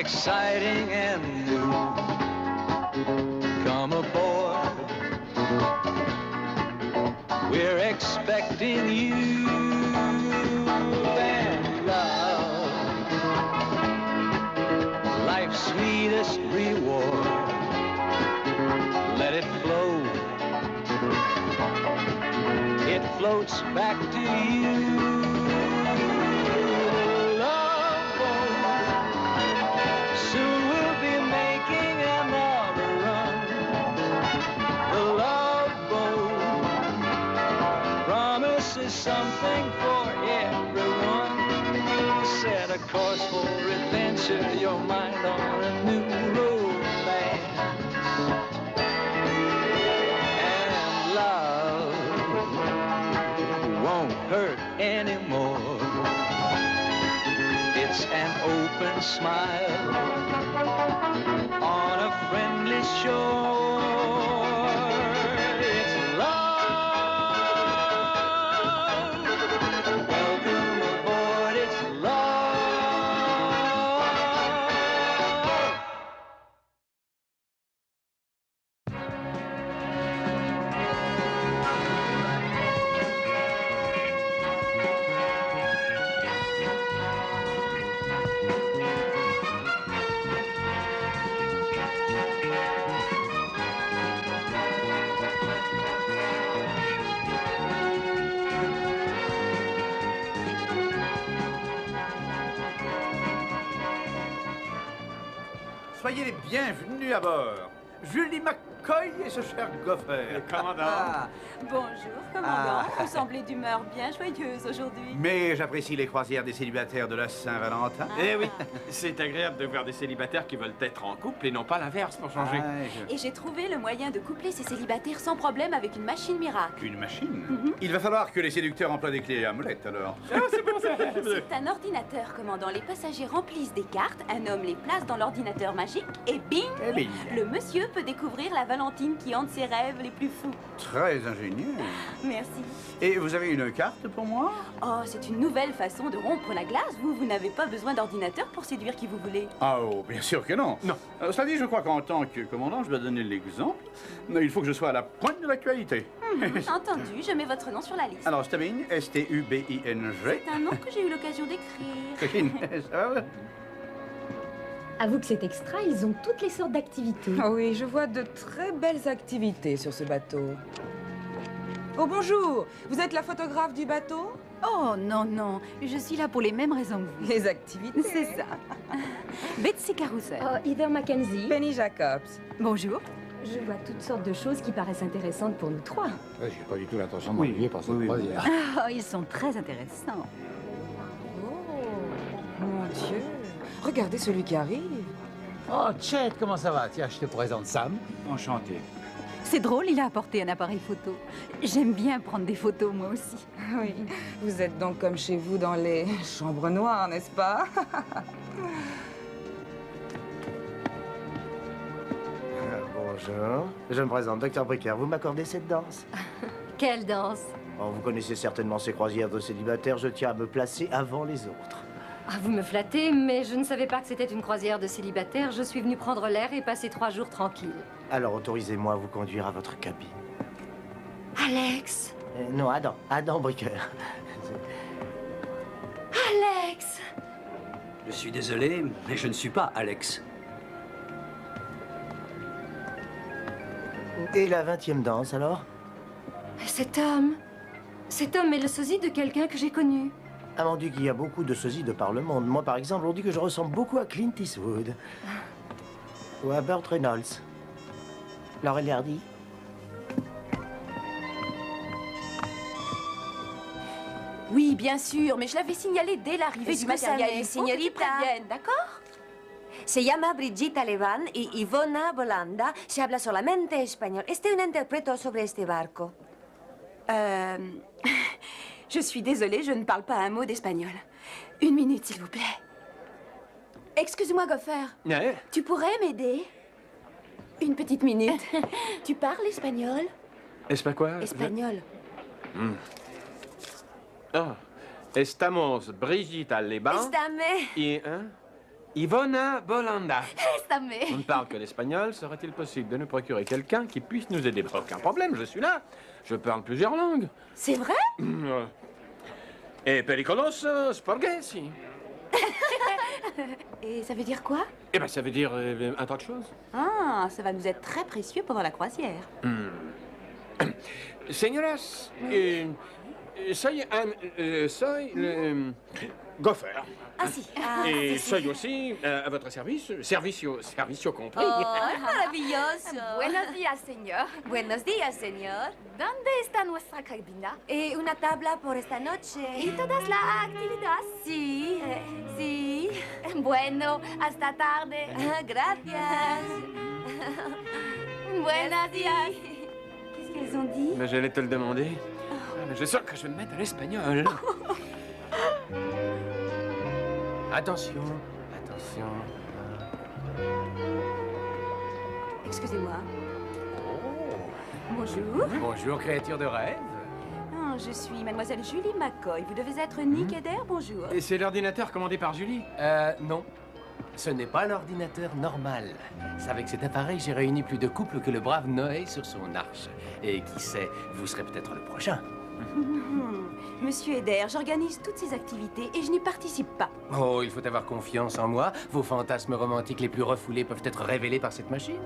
exciting and new. Come aboard, we're expecting you and love, life's sweetest reward. Let it flow, it floats back to you. Something for everyone. Set a course for adventure, your mind on a new romance. And love won't hurt anymore. It's an open smile on a friendly shore. Soyez les bienvenus à bord. Julie McCoy et ce cher Gopher. Commandant. Bonjour, commandant. Vous semblez d'humeur bien joyeuse aujourd'hui. Mais j'apprécie les croisières des célibataires de la Saint-Valentin. Eh oui, c'est agréable de voir des célibataires qui veulent être en couple et non pas l'inverse pour changer. Et j'ai trouvé le moyen de coupler ces célibataires sans problème avec une machine miracle. Une machine Il va falloir que les séducteurs emploient des clés à molette, alors. Ah, c'est bon, ça. C'est un ordinateur, commandant. Les passagers remplissent des cartes, un homme les place dans l'ordinateur magique et bing, le monsieur peut découvrir la Valentine qui hante ses rêves les plus fous. Très ingénieux. Merci. Et vous avez une carte pour moi? Oh, c'est une nouvelle façon de rompre la glace. Vous n'avez pas besoin d'ordinateur pour séduire qui vous voulez. Ah oh, bien sûr que non. Non. Cela dit, je crois qu'en tant que commandant, je dois donner l'exemple. Il faut que je sois à la pointe de l'actualité. Entendu, je mets votre nom sur la liste. Alors, Stubbing, S-T-U-B-I-N-G. C'est un nom que j'ai eu l'occasion d'écrire. Ça va? Avoue que c'est extra, ils ont toutes les sortes d'activités. Ah oui, je vois de très belles activités sur ce bateau. Oh, bonjour! Vous êtes la photographe du bateau? Oh, non, non. Je suis là pour les mêmes raisons que vous. Les activités? C'est ça. Betsy Carousel. Oh, Heather Mackenzie. Penny Jacobs. Bonjour. Je vois toutes sortes de choses qui paraissent intéressantes pour nous trois. J'ai pas du tout l'intention de m'ennuyer par cette croisière. Oh, ils sont très intéressants. Oh, mon Dieu! Regardez celui qui arrive. Oh, Chet, comment ça va? Tiens, je te présente Sam. Enchanté. C'est drôle, il a apporté un appareil photo. J'aime bien prendre des photos, moi aussi. Oui, vous êtes donc comme chez vous dans les chambres noires, n'est-ce pas? Bonjour, je me présente, Dr. Bricker. Vous m'accordez cette danse? Quelle danse! Oh, vous connaissez certainement ces croisières de célibataires. Je tiens à me placer avant les autres. Ah, vous me flattez, mais je ne savais pas que c'était une croisière de célibataires. Je suis venue prendre l'air et passer 3 jours tranquilles. Alors autorisez-moi à vous conduire à votre cabine. Alex! Non, Adam Bricker. Alex! Je suis désolé, mais je ne suis pas Alex. Et la 20e danse, alors? Cet homme est le sosie de quelqu'un que j'ai connu. Ah, on dit qu'il y a beaucoup de sosies de par le monde. Moi, par exemple, on dit que je ressemble beaucoup à Clint Eastwood. Ou à Burt Reynolds. Laurel Hardy. Oui, bien sûr, mais je l'avais signalé dès l'arrivée du matériel. Il faut qu'ils señorita? préviennent, d'accord? Se llama Brigitte Levan y Ivona Bolanda. Se habla solamente español. Un interpreto sobre este barco. Je suis désolée, je ne parle pas un mot d'espagnol. 1 minute, s'il vous plaît. Excuse-moi, Gopher. Ouais. Tu pourrais m'aider? 1 petite minute. Tu parles espagnol? Est-ce pas quoi? Espagnol. Ah. Estamos Brigitte Levan. Estame. Y, hein? Ivona Bolanda. Réstame. On ne parle que l'espagnol. Serait-il possible de nous procurer quelqu'un qui puisse nous aider? Aucun problème, je suis là. Je parle plusieurs langues. C'est vrai? Et pericoloso spaghetti. Et ça veut dire quoi? Eh ben, ça veut dire un tas de choses. Ah, ça va nous être très précieux pendant la croisière. Señoras, soy Gopher. Ah si. Ah, Et sí, soy aussi à votre service, servicio compris. Oh, maravilloso. Buenos días, señor. Buenos días, señor. ¿Dónde está nuestra cabina? Una tabla por esta noche. ¿Y todas las actividades? Sí, sí. Bueno, hasta tarde. Ah, gracias. Buenos días. Qu'est-ce qu'elles ont dit? Mais j'allais te le demander. Mais je sens que je vais me mettre à l'espagnol. Attention, attention. Excusez-moi. Oh. Bonjour. Bonjour, créature de rêve. Ah, je suis mademoiselle Julie McCoy. Vous devez être Nick Eder, bonjour. Et c'est l'ordinateur commandé par Julie? Non. Ce n'est pas l'ordinateur normal. C'est avec cet appareil, j'ai réuni plus de couples que le brave Noé sur son arche. Et qui sait, vous serez peut-être le prochain. Monsieur Eder, j'organise toutes ces activités et je n'y participe pas. Oh, il faut avoir confiance en moi. Vos fantasmes romantiques les plus refoulés peuvent être révélés par cette machine.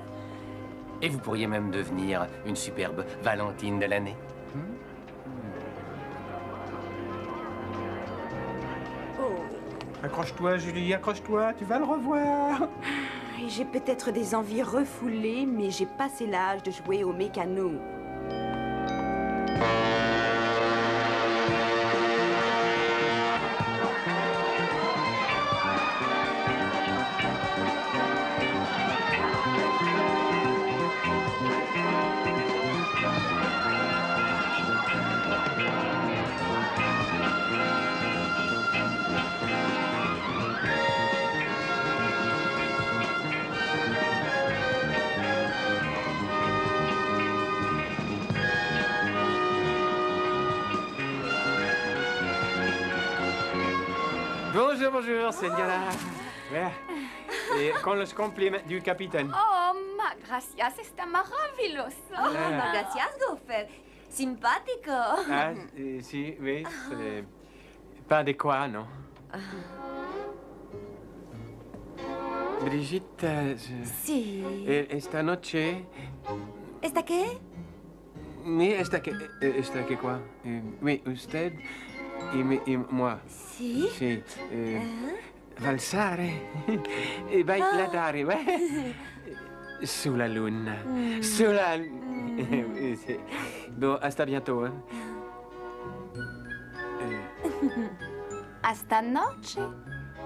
Et vous pourriez même devenir une superbe Valentine de l'année. Accroche-toi, Julie, accroche-toi, tu vas le revoir. Et j'ai peut-être des envies refoulées, mais j'ai passé l'âge de jouer au mécano. Bonjour, bonjour, señora. Vea. Con los compliments du capitaine. Oh, ma gracias, está maravilloso. Oh, gracias, Gopher. Simpático. Ah, si, oui, c'est pas adéquat, non? Brigitte, Sí. esta noche... ¿Esta qué? Oui, esta que quoi? Oui, usted y moi. Sí. Sí. Valsare e bailatare, ouais. Sous la lune. Sous la... Bon, hasta bientôt, hein. Hasta noche.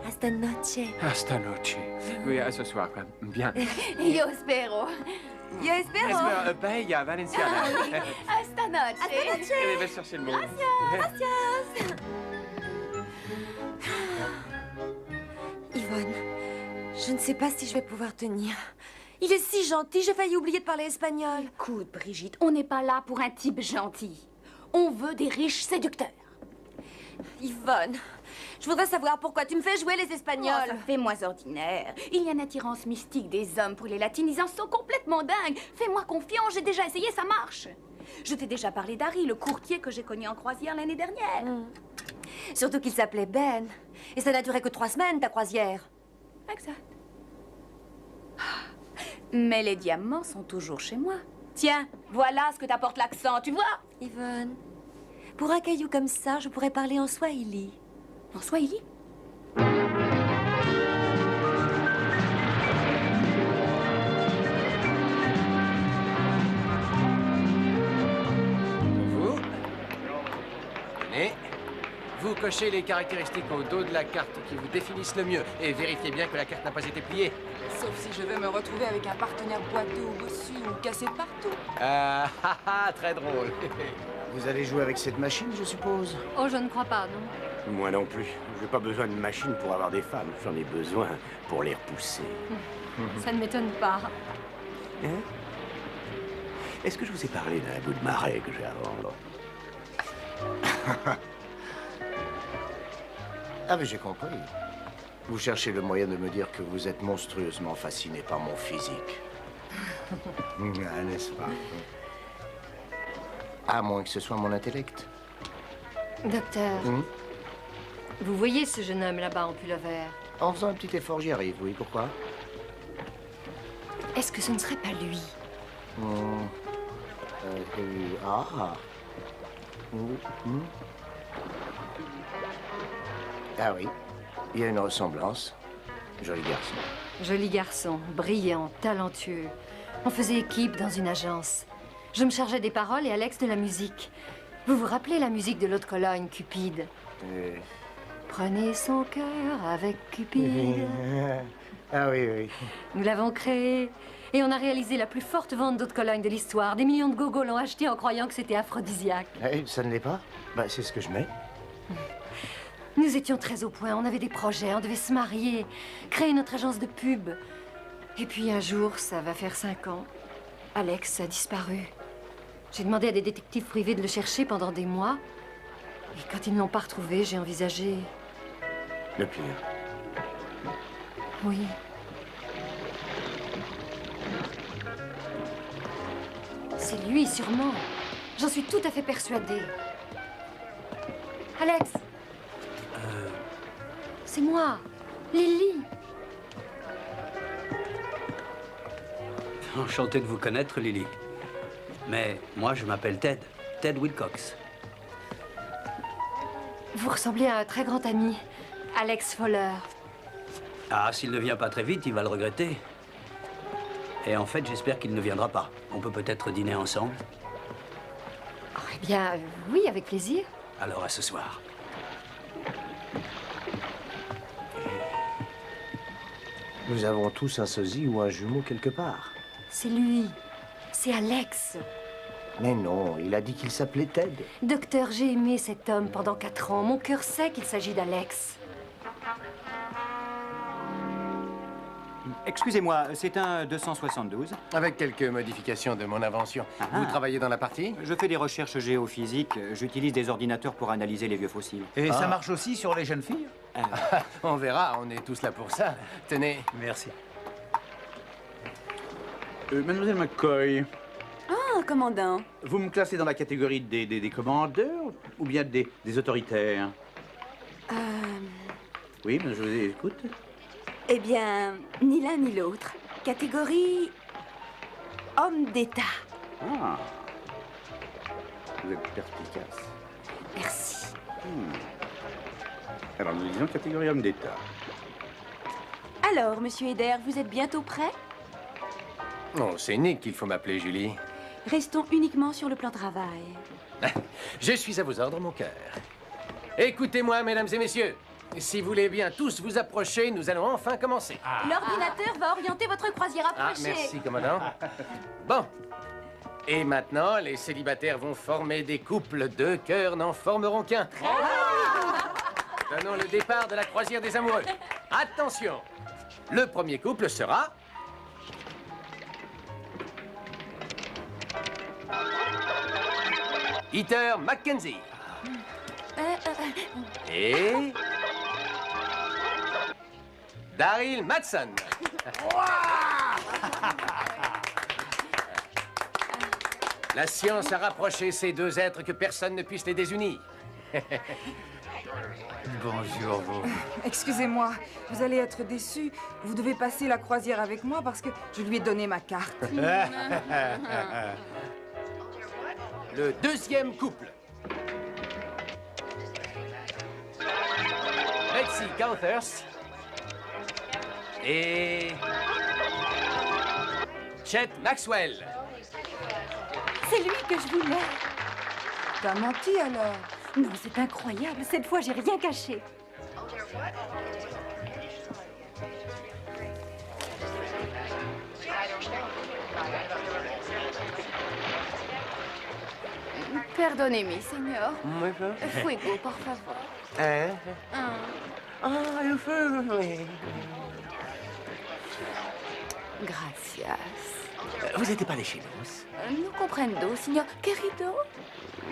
Hasta noche. Hasta noche. Oui, à ce soir, quoi. Bien. Yo espero. Yo espero. Espera, paella, Valenciana. Hasta noche. Hasta noche. Va chercher le mot. Gracias. Yvonne, je ne sais pas si je vais pouvoir tenir. Il est si gentil, j'ai failli oublier de parler espagnol. Écoute, Brigitte, on n'est pas là pour un type gentil. On veut des riches séducteurs. Yvonne, je voudrais savoir pourquoi tu me fais jouer les Espagnols. Oh, ça fait moins ordinaire. Il y a une attirance mystique des hommes pour les latines. Ils en sont complètement dingues. Fais-moi confiance, j'ai déjà essayé, ça marche. Je t'ai déjà parlé d'Harry, le courtier que j'ai connu en croisière l'année dernière. Surtout qu'il s'appelait Ben. Et ça n'a duré que 3 semaines, ta croisière. Exact. Mais les diamants sont toujours chez moi. Tiens, voilà ce que t'apporte l'accent, tu vois? Yvonne, pour un caillou comme ça, je pourrais parler en swahili. En swahili? Vous cochez les caractéristiques au dos de la carte qui vous définissent le mieux et vérifiez bien que la carte n'a pas été pliée. Sauf si je veux me retrouver avec un partenaire boiteux ou bossu ou cassé partout. Très drôle. Vous allez jouer avec cette machine, je suppose? Oh, je ne crois pas, non. Moi non plus. Je n'ai pas besoin de machine pour avoir des femmes. J'en ai besoin pour les repousser. Ça ne m'étonne pas. Hein? Est-ce que je vous ai parlé d'un bout de marais que j'ai à vendre? Ah, mais j'ai compris. Vous cherchez le moyen de me dire que vous êtes monstrueusement fasciné par mon physique. Ah, n'est-ce pas? À moins que ce soit mon intellect. Docteur, vous voyez ce jeune homme là-bas en pullover? En faisant un petit effort, j'y arrive, oui. Pourquoi? Est-ce que ce ne serait pas lui? Ah oui, il y a une ressemblance. Joli garçon. Joli garçon, brillant, talentueux. On faisait équipe dans une agence. Je me chargeais des paroles et Alex de la musique. Vous vous rappelez la musique de l'autre Cologne, Cupide? Prenez son cœur avec Cupide. Ah oui, oui. Nous l'avons créé et on a réalisé la plus forte vente d'eau de Cologne de l'histoire. Des millions de gogos l'ont acheté en croyant que c'était aphrodisiaque. Ça ne l'est pas? Bah, c'est ce que je mets. Nous étions très au point, on avait des projets, on devait se marier, créer notre agence de pub. Et puis un jour, ça va faire 5 ans, Alex a disparu. J'ai demandé à des détectives privés de le chercher pendant des mois. Et quand ils ne l'ont pas retrouvé, j'ai envisagé... Le pire. Oui. C'est lui, sûrement. J'en suis tout à fait persuadée. Alex! C'est moi, Lily. Enchanté de vous connaître, Lily. Mais moi, je m'appelle Ted. Ted Wilcox. Vous ressemblez à un très grand ami, Alex Fowler. Ah, s'il ne vient pas très vite, il va le regretter. Et en fait, j'espère qu'il ne viendra pas. On peut peut-être dîner ensemble. Oh, eh bien, oui, avec plaisir. Alors, à ce soir. Nous avons tous un sosie ou un jumeau quelque part. C'est lui. C'est Alex. Mais non, il a dit qu'il s'appelait Ted. Docteur, j'ai aimé cet homme pendant 4 ans. Mon cœur sait qu'il s'agit d'Alex. Excusez-moi, c'est un 272. Avec quelques modifications de mon invention. Vous travaillez dans la partie? Je fais des recherches géophysiques. J'utilise des ordinateurs pour analyser les vieux fossiles. Et ça marche aussi sur les jeunes filles? On verra, on est tous là pour ça. Tenez. Merci. Mademoiselle McCoy, Ah, commandant. vous me classez dans la catégorie des commandeurs ou bien des autoritaires? Oui, mais je vous écoute. Eh bien, ni l'un ni l'autre. Catégorie... homme d'État. Ah. Vous êtes perspicace. Merci. Alors, nous disons catégorie homme d'État. Alors, monsieur Eder, vous êtes bientôt prêt? Oh, c'est Nick qu'il faut m'appeler, Julie. Restons uniquement sur le plan travail. Je suis à vos ordres, mon cœur. Écoutez-moi, mesdames et messieurs. Si vous voulez bien tous vous approcher, nous allons enfin commencer. L'ordinateur va orienter votre croisière. Approchez. Merci, commandant. Bon. Et maintenant, les célibataires vont former des couples. 2 cœurs n'en formeront qu'un. Donnons le départ de la croisière des amoureux. Attention. Le premier couple sera... Peter Mackenzie. Et... Daryl Madsen. La science a rapproché ces 2 êtres que personne ne puisse les désunir. Bonjour, vous. Excusez-moi, vous allez être déçus. Vous devez passer la croisière avec moi parce que je lui ai donné ma carte. Le deuxième couple. Betsy Cowthers et Chet Maxwell. C'est lui que je voulais. T'as menti alors? Non, c'est incroyable. Cette fois, j'ai rien caché. Perdonez-moi, señor. Muy bien. Fuego, por favor. Hein? Ah. Le feu, oui. Gracias. Vous n'êtes pas des chinos? No comprendo, señor. Querido.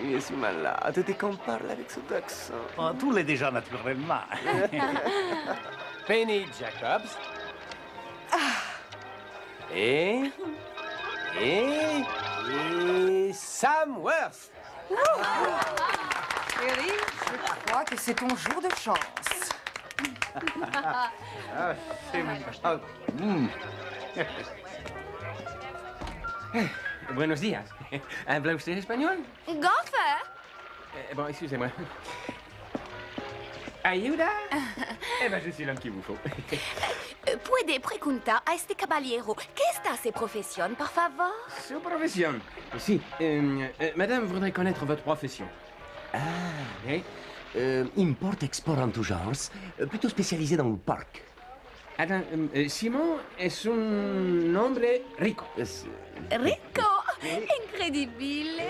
Je suis malade dès qu'on parle avec cet accent. Oh, tout l'est déjà naturellement. Penny Jacobs. Et Sam Worth. Chérie, je crois que c'est ton jour de chance. Buenos días. ¿Habla usted español? Gopher! Bon, excusez-moi. ¿Ayuda? Je suis l'homme qu'il vous faut. Puede preguntar a este caballero qué está su profesión, por favor? Su profession. Si. Madame voudrait connaître votre profession. Oui. Import-export en tout genre, plutôt spécialisé dans le parc. Attends, Simon es un hombre rico. Rico? Incredibile!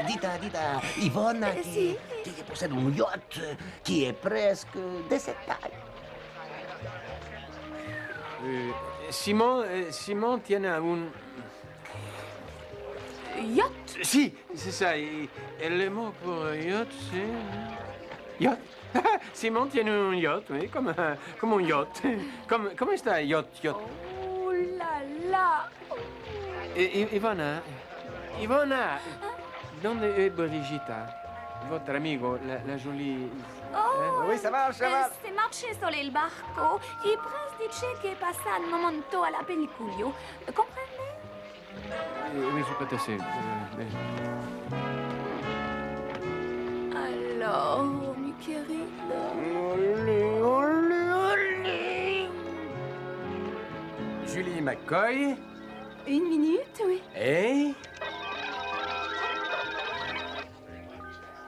Dites à Yvonne qui possède un yacht qui est presque de cette taille. Simon tiene un... Yacht? Si, c'est ça. Et le mot pour yacht, c'est... Yacht? Simon tiene un yacht, oui, comme un yacht. Comment está yacht? Oh là là! Ivona, donde est Brigitta? Votre amigo, la jolie... Oh, oui, ça va. se marche solo il barco. Il prince dice che passa un momento alla pelliculio. Comprende? Oui, je peux t'asser. Alors, mi querido. Julie McCoy. Une minute, oui. Et...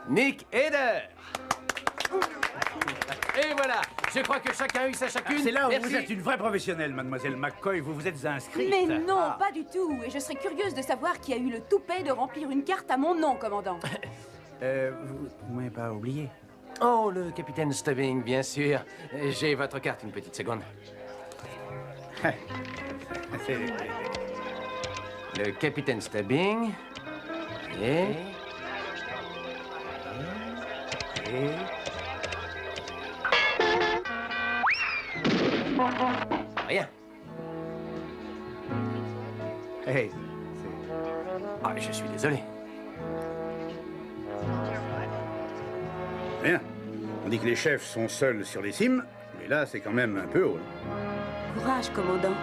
Nick Eder. Et voilà, je crois que chacun a eu sa chacune. C'est là où Merci. vous êtes une vraie professionnelle, mademoiselle McCoy. Vous vous êtes inscrite. Mais non, Ah. pas du tout. Et je serais curieuse de savoir qui a eu le toupet de remplir une carte à mon nom, commandant. Vous m'avez pas oublié. Oh, le capitaine Stubbing, bien sûr. J'ai votre carte, une petite seconde. Le capitaine Stubbing. Et... Rien. Hey. Ah, je suis désolé. Rien. On dit que les chefs sont seuls sur les cimes, mais là, c'est quand même un peu haut. Courage, commandant.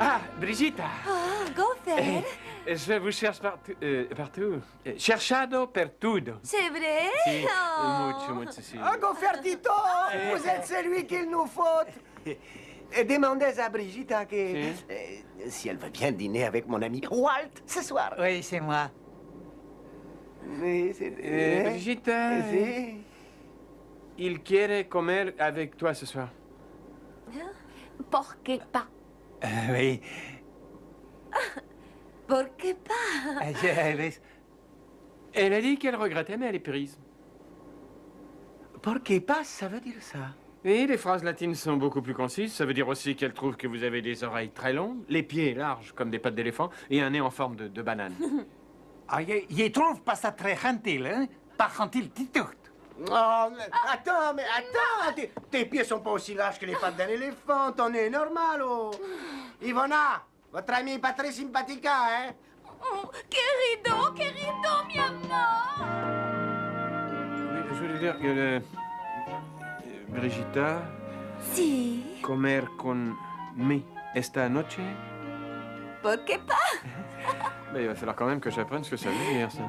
Ah, Brigitta. Ah, Gopher. Je vous cherche partout. Cherchado per todo. C'est vrai? Si, Oh. mucho, si. Ah, Gofertito, vous êtes celui qu'il nous faut. Demandez à Brigitte si elle veut bien dîner avec mon ami Walt ce soir. Oui, c'est moi. Oui, c'est... Brigitta, Si. il quiere comer avec toi ce soir. ¿Por qué pas? Oui. ¿Por qué pas? Elle a dit qu'elle regrettait, mais elle est prise. Por qué pas, ça veut dire ça. Et les phrases latines sont beaucoup plus concises. Ça veut dire aussi qu'elle trouve que vous avez des oreilles très longues, les pieds larges comme des pattes d'éléphant et un nez en forme de banane. Ah, je trouve pas ça très gentil, hein? Pas gentil du tout. Oh, mais attends, tes pieds sont pas aussi larges que les pattes d'un éléphant, ton nez est normal, oh. Ivona, votre ami est pas très sympathique, hein? Oh, querido, mi amor! Oui, je voulais dire que Brigitta, Si. comer con me esta noche. ¿Por qué pas? Mais il va falloir quand même que j'apprenne ce que ça veut dire, ça.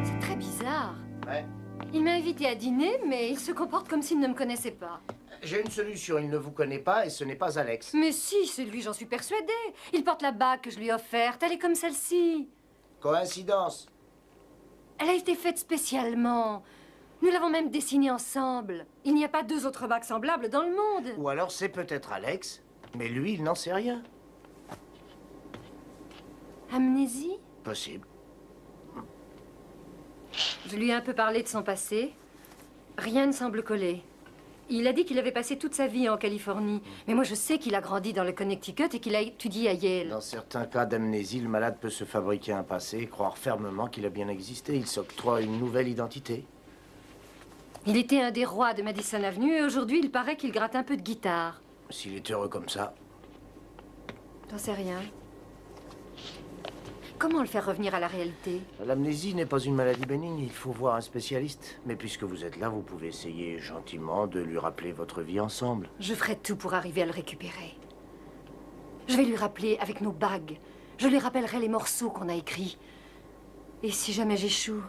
C'est très bizarre. Ouais. Il m'a invité à dîner, mais il se comporte comme s'il ne me connaissait pas. J'ai une solution, il ne vous connaît pas et ce n'est pas Alex. Mais si, c'est lui, j'en suis persuadée. Il porte la bague que je lui ai offerte. Elle est comme celle-ci. Coïncidence. Elle a été faite spécialement. Nous l'avons même dessinée ensemble. Il n'y a pas deux autres bagues semblables dans le monde. Ou alors c'est peut-être Alex, mais lui, il n'en sait rien. Amnésie? Possible. Je lui ai un peu parlé de son passé. Rien ne semble coller. Il a dit qu'il avait passé toute sa vie en Californie. Mais moi, je sais qu'il a grandi dans le Connecticut et qu'il a étudié à Yale. Dans certains cas d'amnésie, le malade peut se fabriquer un passé et croire fermement qu'il a bien existé. Il s'octroie une nouvelle identité. Il était un des rois de Madison Avenue et aujourd'hui, il paraît qu'il gratte un peu de guitare. S'il est heureux comme ça. J'en sais rien. Comment le faire revenir à la réalité? L'amnésie n'est pas une maladie bénigne, il faut voir un spécialiste. Mais puisque vous êtes là, vous pouvez essayer gentiment de lui rappeler votre vie ensemble. Je ferai tout pour arriver à le récupérer. Je vais lui rappeler avec nos bagues. Je lui rappellerai les morceaux qu'on a écrits. Et si jamais j'échoue,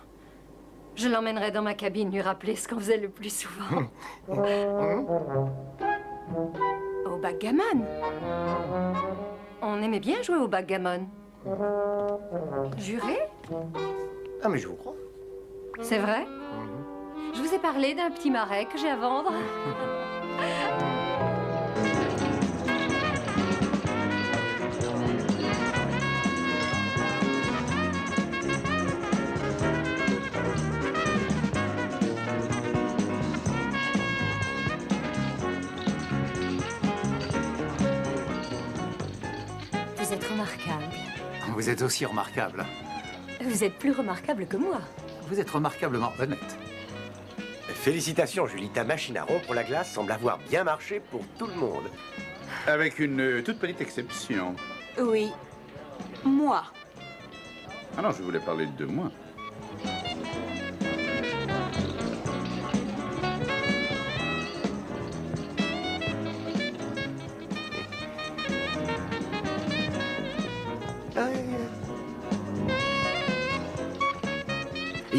je l'emmènerai dans ma cabine lui rappeler ce qu'on faisait le plus souvent. Au backgammon. On aimait bien jouer au backgammon. Juré? Ah, mais je vous crois. C'est vrai? Je vous ai parlé d'un petit marais que j'ai à vendre. Vous êtes remarquable. Vous êtes aussi remarquable. Vous êtes plus remarquable que moi. Vous êtes remarquablement honnête. Félicitations, Julie. Ta machine à rompre la glace semble avoir bien marché pour tout le monde. Avec une toute petite exception. Oui. Moi. Ah non, je voulais parler de moi.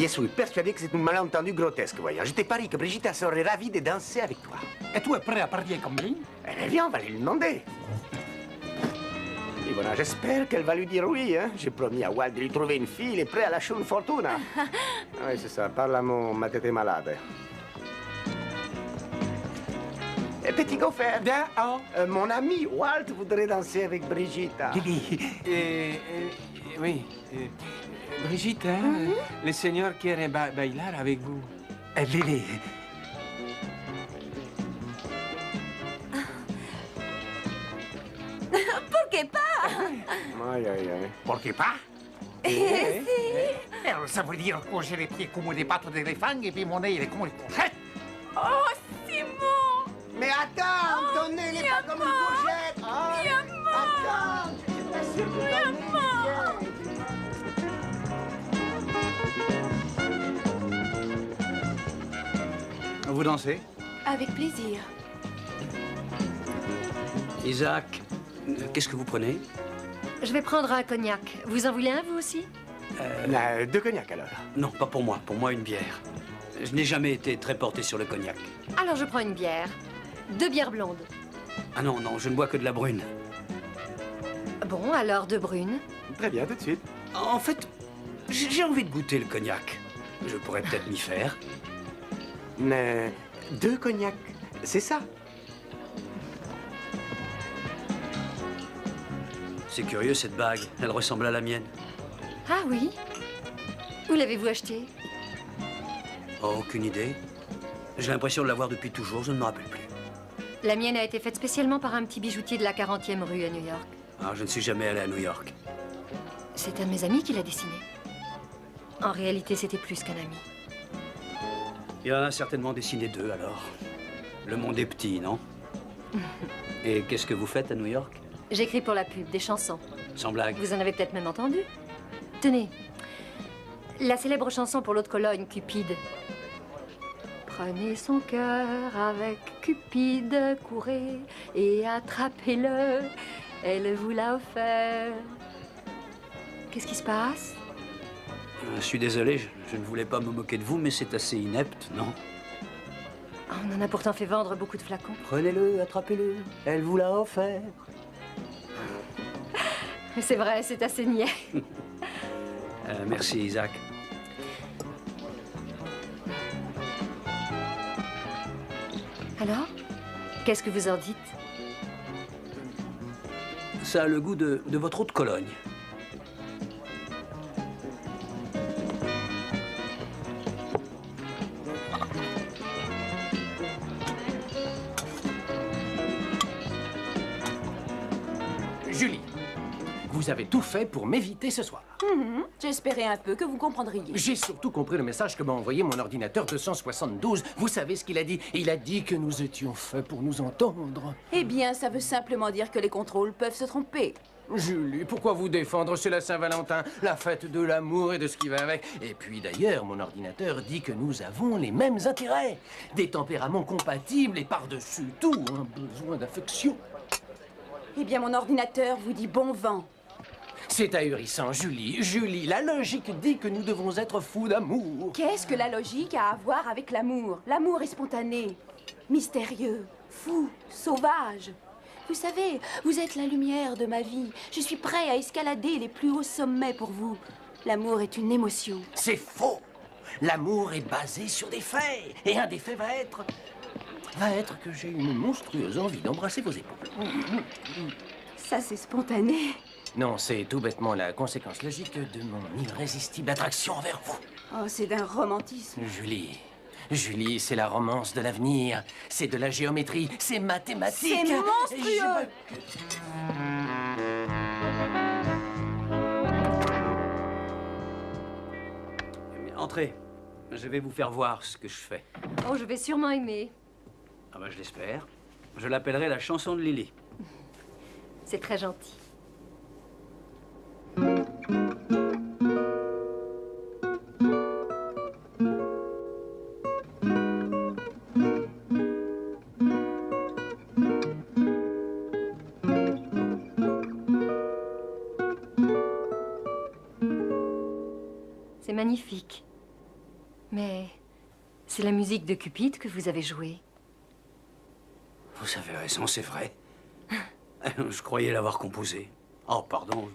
Je suis persuadé que c'est un malentendu grotesque, voyons. Je t'ai parié que Brigitte serait ravie de danser avec toi. Et tu es prêt à parier comme lui? Eh bien, viens, on va lui demander. Et voilà, j'espère qu'elle va lui dire oui, hein. J'ai promis à Walt de lui trouver une fille, il est prêt à lâcher une fortune. Oui, c'est ça, parle à ma tête est malade. Et petit gopher. Bien, oh. Mon ami Walt voudrait danser avec Brigitte. Lily. Oui. Brigitte, le seigneur quiere bailar avec vous. Lily. Pourquoi pas? Aïe, aïe, aïe. Pourquoi pas? Ça veut dire que j'ai les pieds comme des pattes d'éléphant et puis mon nez il est comme une courgette. Oh, Simon! Mais attends, donnez les pas comme une courgette. Attends, je t'assure que Vous dansez? Avec plaisir. Isaac, qu'est-ce que vous prenez? Je vais prendre un cognac. Vous en voulez un, vous aussi? Deux cognacs, alors. Non, pas pour moi. Pour moi, une bière. Je n'ai jamais été très porté sur le cognac. Alors, je prends une bière. 2 bières blondes. Ah non, non, je ne bois que de la brune. Bon, alors 2 brunes. Très bien, tout de suite. En fait, j'ai envie de goûter le cognac. Je pourrais peut-être m'y faire. Mais 2 cognacs, c'est ça? C'est curieux, cette bague. Elle ressemble à la mienne. Ah oui? Où l'avez-vous achetée? Oh, aucune idée. J'ai l'impression de l'avoir depuis toujours, je ne me rappelle plus. La mienne a été faite spécialement par un petit bijoutier de la 40e rue à New York. Ah, je ne suis jamais allé à New York. C'est un de mes amis qui l'a dessinée. En réalité, c'était plus qu'un ami. Il en a certainement dessiné 2, alors. Le monde est petit, non? Et qu'est-ce que vous faites à New York? J'écris pour la pub, des chansons. Sans blague. Vous en avez peut-être même entendu. Tenez. La célèbre chanson pour l'eau de Cologne, Cupide. Prenez son cœur avec Cupide, courez et attrapez-le. Elle vous l'a offert. Qu'est-ce qui se passe? Je suis désolé, je ne voulais pas me moquer de vous, mais c'est assez inepte, non? On en a pourtant fait vendre beaucoup de flacons. Prenez-le, attrapez-le, elle vous l'a offert. C'est vrai, c'est assez niais. Merci, Isaac. Alors? Qu'est-ce que vous en dites? Ça a le goût de votre eau de Cologne. Vous avez tout fait pour m'éviter ce soir. J'espérais un peu que vous comprendriez. J'ai surtout compris le message que m'a envoyé mon ordinateur 272. Vous savez ce qu'il a dit? Il a dit que nous étions faits pour nous entendre. Eh bien, ça veut simplement dire que les contrôles peuvent se tromper. Julie, pourquoi vous défendre? C'est la Saint-Valentin, la fête de l'amour et de ce qui va avec. Et puis d'ailleurs, mon ordinateur dit que nous avons les mêmes intérêts. Des tempéraments compatibles et par-dessus tout, un besoin d'affection. Eh bien, mon ordinateur vous dit bon vent. C'est ahurissant, Julie. Julie, la logique dit que nous devons être fous d'amour. Qu'est-ce que la logique a à voir avec l'amour? L'amour est spontané, mystérieux, fou, sauvage. Vous savez, vous êtes la lumière de ma vie. Je suis prêt à escalader les plus hauts sommets pour vous. L'amour est une émotion. C'est faux. L'amour est basé sur des faits. Et un des faits va être que j'ai une monstrueuse envie d'embrasser vos épaules. Ça, c'est spontané. Non, c'est tout bêtement la conséquence logique de mon irrésistible attraction envers vous. Oh, c'est d'un romantisme. Julie, c'est la romance de l'avenir. C'est de la géométrie, c'est mathématique. C'est monstrueux. Entrez. Je vais vous faire voir ce que je fais. Oh, je vais sûrement aimer. Ah ben, je l'espère. Je l'appellerai la chanson de Lily. C'est très gentil. C'est magnifique. Mais c'est la musique de Cupid que vous avez jouée. Vous avez raison, c'est vrai. Je croyais l'avoir composée. Oh, pardon.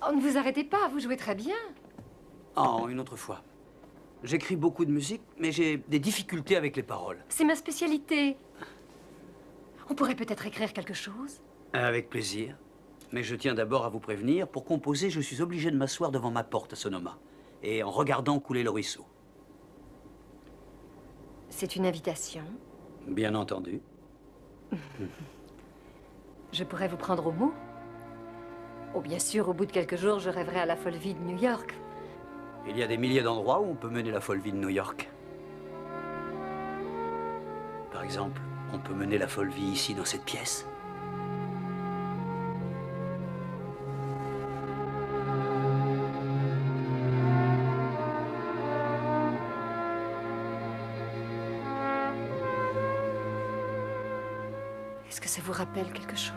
Oh, ne vous arrêtez pas, vous jouez très bien. Oh, une autre fois. J'écris beaucoup de musique, mais j'ai des difficultés avec les paroles. C'est ma spécialité. On pourrait peut-être écrire quelque chose. Avec plaisir. Mais je tiens d'abord à vous prévenir, pour composer, je suis obligé de m'asseoir devant ma porte à Sonoma. Et en regardant couler le ruisseau. C'est une invitation. Bien entendu. Je pourrais vous prendre au mot. Oh, bien sûr, au bout de quelques jours, je rêverai à la folle vie de New York. Il y a des milliers d'endroits où on peut mener la folle vie de New York. Par exemple, on peut mener la folle vie ici, dans cette pièce. Est-ce que ça vous rappelle quelque chose?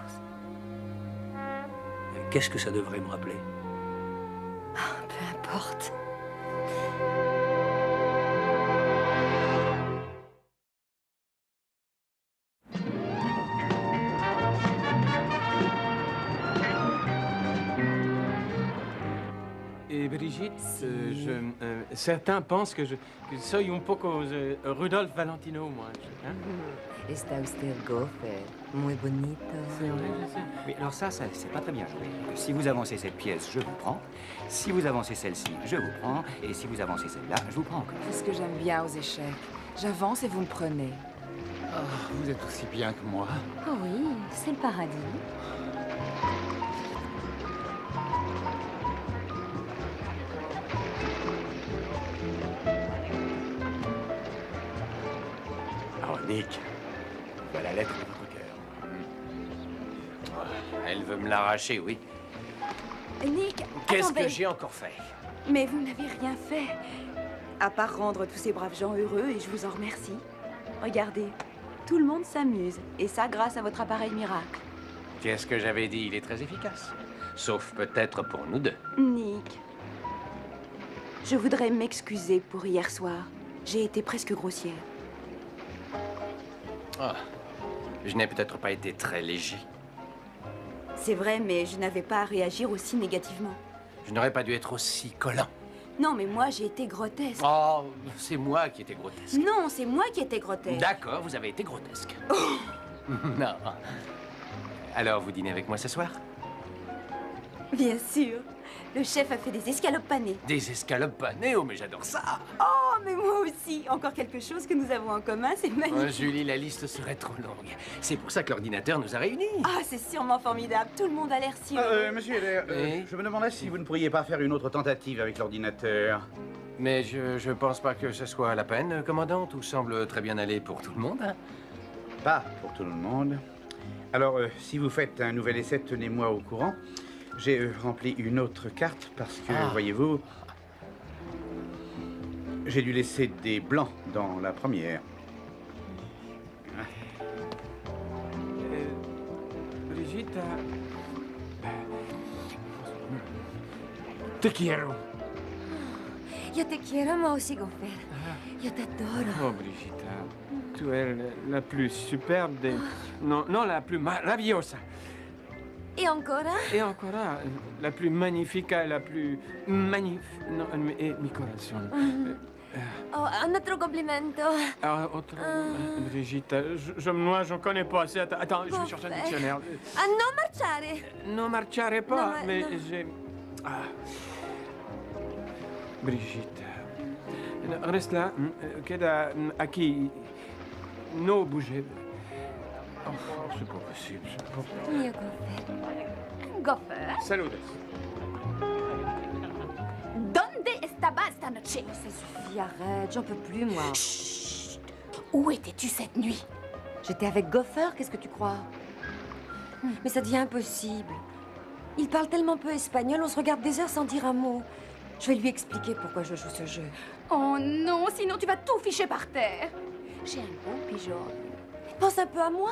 Qu'est-ce que ça devrait me rappeler? Ah, peu importe. Et Brigitte, certains pensent que soy un poco Rudolph Valentino, moi. Hein? Está usted golfer, muy bonito. C'est vrai, je sais. Oui, alors ça, c'est pas très bien joué. Si vous avancez cette pièce, je vous prends. Si vous avancez celle-ci, je vous prends. Et si vous avancez celle-là, je vous prends encore. C'est ce que j'aime bien aux échecs. J'avance et vous me prenez. Oh, vous êtes aussi bien que moi. Oh oui, c'est le paradis. Oh, Nick, voilà la lettre de votre cœur. Elle veut me l'arracher, oui. Nick, Qu'est-ce attendez. que j'ai encore fait? Mais vous n'avez rien fait. À part rendre tous ces braves gens heureux, et je vous en remercie. Regardez, tout le monde s'amuse. Et ça grâce à votre appareil miracle. Qu'est-ce que j'avais dit? Il est très efficace. Sauf peut-être pour nous deux. Nick, je voudrais m'excuser pour hier soir. J'ai été presque grossière. Ah, je n'ai peut-être pas été très léger. C'est vrai, mais je n'avais pas à réagir aussi négativement. Je n'aurais pas dû être aussi collant. Non, mais moi, j'ai été grotesque. Oh, c'est moi qui étais grotesque. Non, c'est moi qui étais grotesque. D'accord, vous avez été grotesque. Non. Alors, vous dînez avec moi ce soir? Bien sûr. Le chef a fait des escalopes panées. Des escalopes panées, oh mais j'adore ça. Oh, mais moi aussi. Encore quelque chose que nous avons en commun, c'est magnifique. Oh, Julie, la liste serait trop longue. C'est pour ça que l'ordinateur nous a réunis. Ah, c'est sûrement formidable. Tout le monde a l'air si heureux. Monsieur Heller, je me demandais si vous ne pourriez pas faire une autre tentative avec l'ordinateur. Mais je pense pas que ce soit la peine, commandant. Tout semble très bien aller pour tout le monde. Hein? Pas pour tout le monde. Alors, si vous faites un nouvel essai, tenez-moi au courant. J'ai rempli une autre carte parce que, voyez-vous, j'ai dû laisser des blancs dans la première. Brigitte, te quiero. Yo te quiero, moi aussi, Gopher. Yo t'adoro. Oh, Brigitte, tu es la plus superbe des... Non, non, la plus maravillosa. Et encore? Et encore, la plus magnifique, la plus magnifique... No, mi corazón. Oh, un autre complimento. Autre... Brigitte, je moi, j'en connais pas assez. Attends, je vais chercher un dictionnaire. Ah, non marciare. Non marciare pas, No, mais no. j'ai... Brigitte, reste là. Queda aquí. No bouger. Oh, c'est pas possible. Mio Gopher. Gopher, Saludos. ¿dónde estabas esta noche? Ça suffit, arrête. J'en peux plus, moi. Chut. Où étais-tu cette nuit? J'étais avec Gopher, qu'est-ce que tu crois? Mais ça devient impossible. Il parle tellement peu espagnol, on se regarde des heures sans dire un mot. Je vais lui expliquer pourquoi je joue ce jeu. Oh non, sinon tu vas tout ficher par terre. J'ai un beau pigeon. Pense un peu à moi.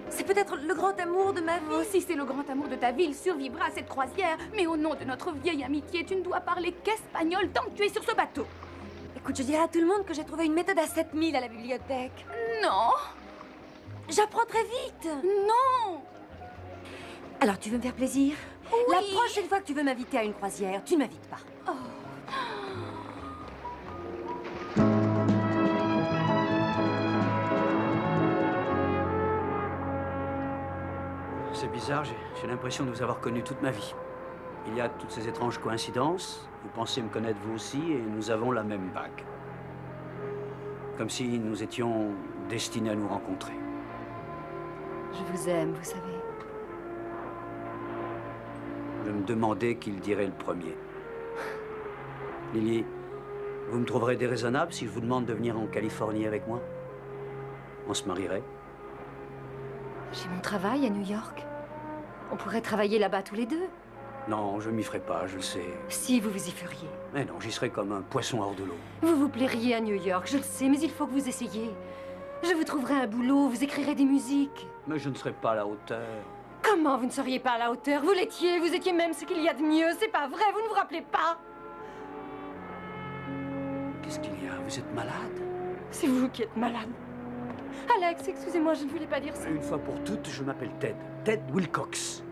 C'est peut-être le grand amour de ma vie. Oh, si c'est le grand amour de ta vie, il survivra à cette croisière. Mais au nom de notre vieille amitié, tu ne dois parler qu'espagnol tant que tu es sur ce bateau. Écoute, je dirai à tout le monde que j'ai trouvé une méthode à 7000 à la bibliothèque. Non. J'apprends très vite. Non. Alors, tu veux me faire plaisir? Oui. La prochaine fois que tu veux m'inviter à une croisière, tu ne m'invites pas. Oh. C'est bizarre, j'ai l'impression de vous avoir connu toute ma vie. Il y a toutes ces étranges coïncidences. Vous pensez me connaître vous aussi et nous avons la même bague. Comme si nous étions destinés à nous rencontrer. Je vous aime, vous savez. Je me demandais qui le dirait le premier. Lily, vous me trouverez déraisonnable si je vous demande de venir en Californie avec moi? On se marierait? J'ai mon travail à New York. On pourrait travailler là-bas tous les deux. Non, je m'y ferai pas, je le sais. Si vous vous y feriez. Mais non, j'y serais comme un poisson hors de l'eau. Vous vous plairiez à New York, je le sais, mais il faut que vous essayiez. Je vous trouverai un boulot, vous écrirez des musiques. Mais je ne serai pas à la hauteur. Comment vous ne seriez pas à la hauteur? Vous l'étiez, vous étiez même ce qu'il y a de mieux. C'est pas vrai, vous ne vous rappelez pas? Qu'est-ce qu'il y a? Vous êtes malade? C'est vous qui êtes malade. Alex, excusez-moi, je ne voulais pas dire ça. Une fois pour toutes, je m'appelle Ted. Ted Wilcox.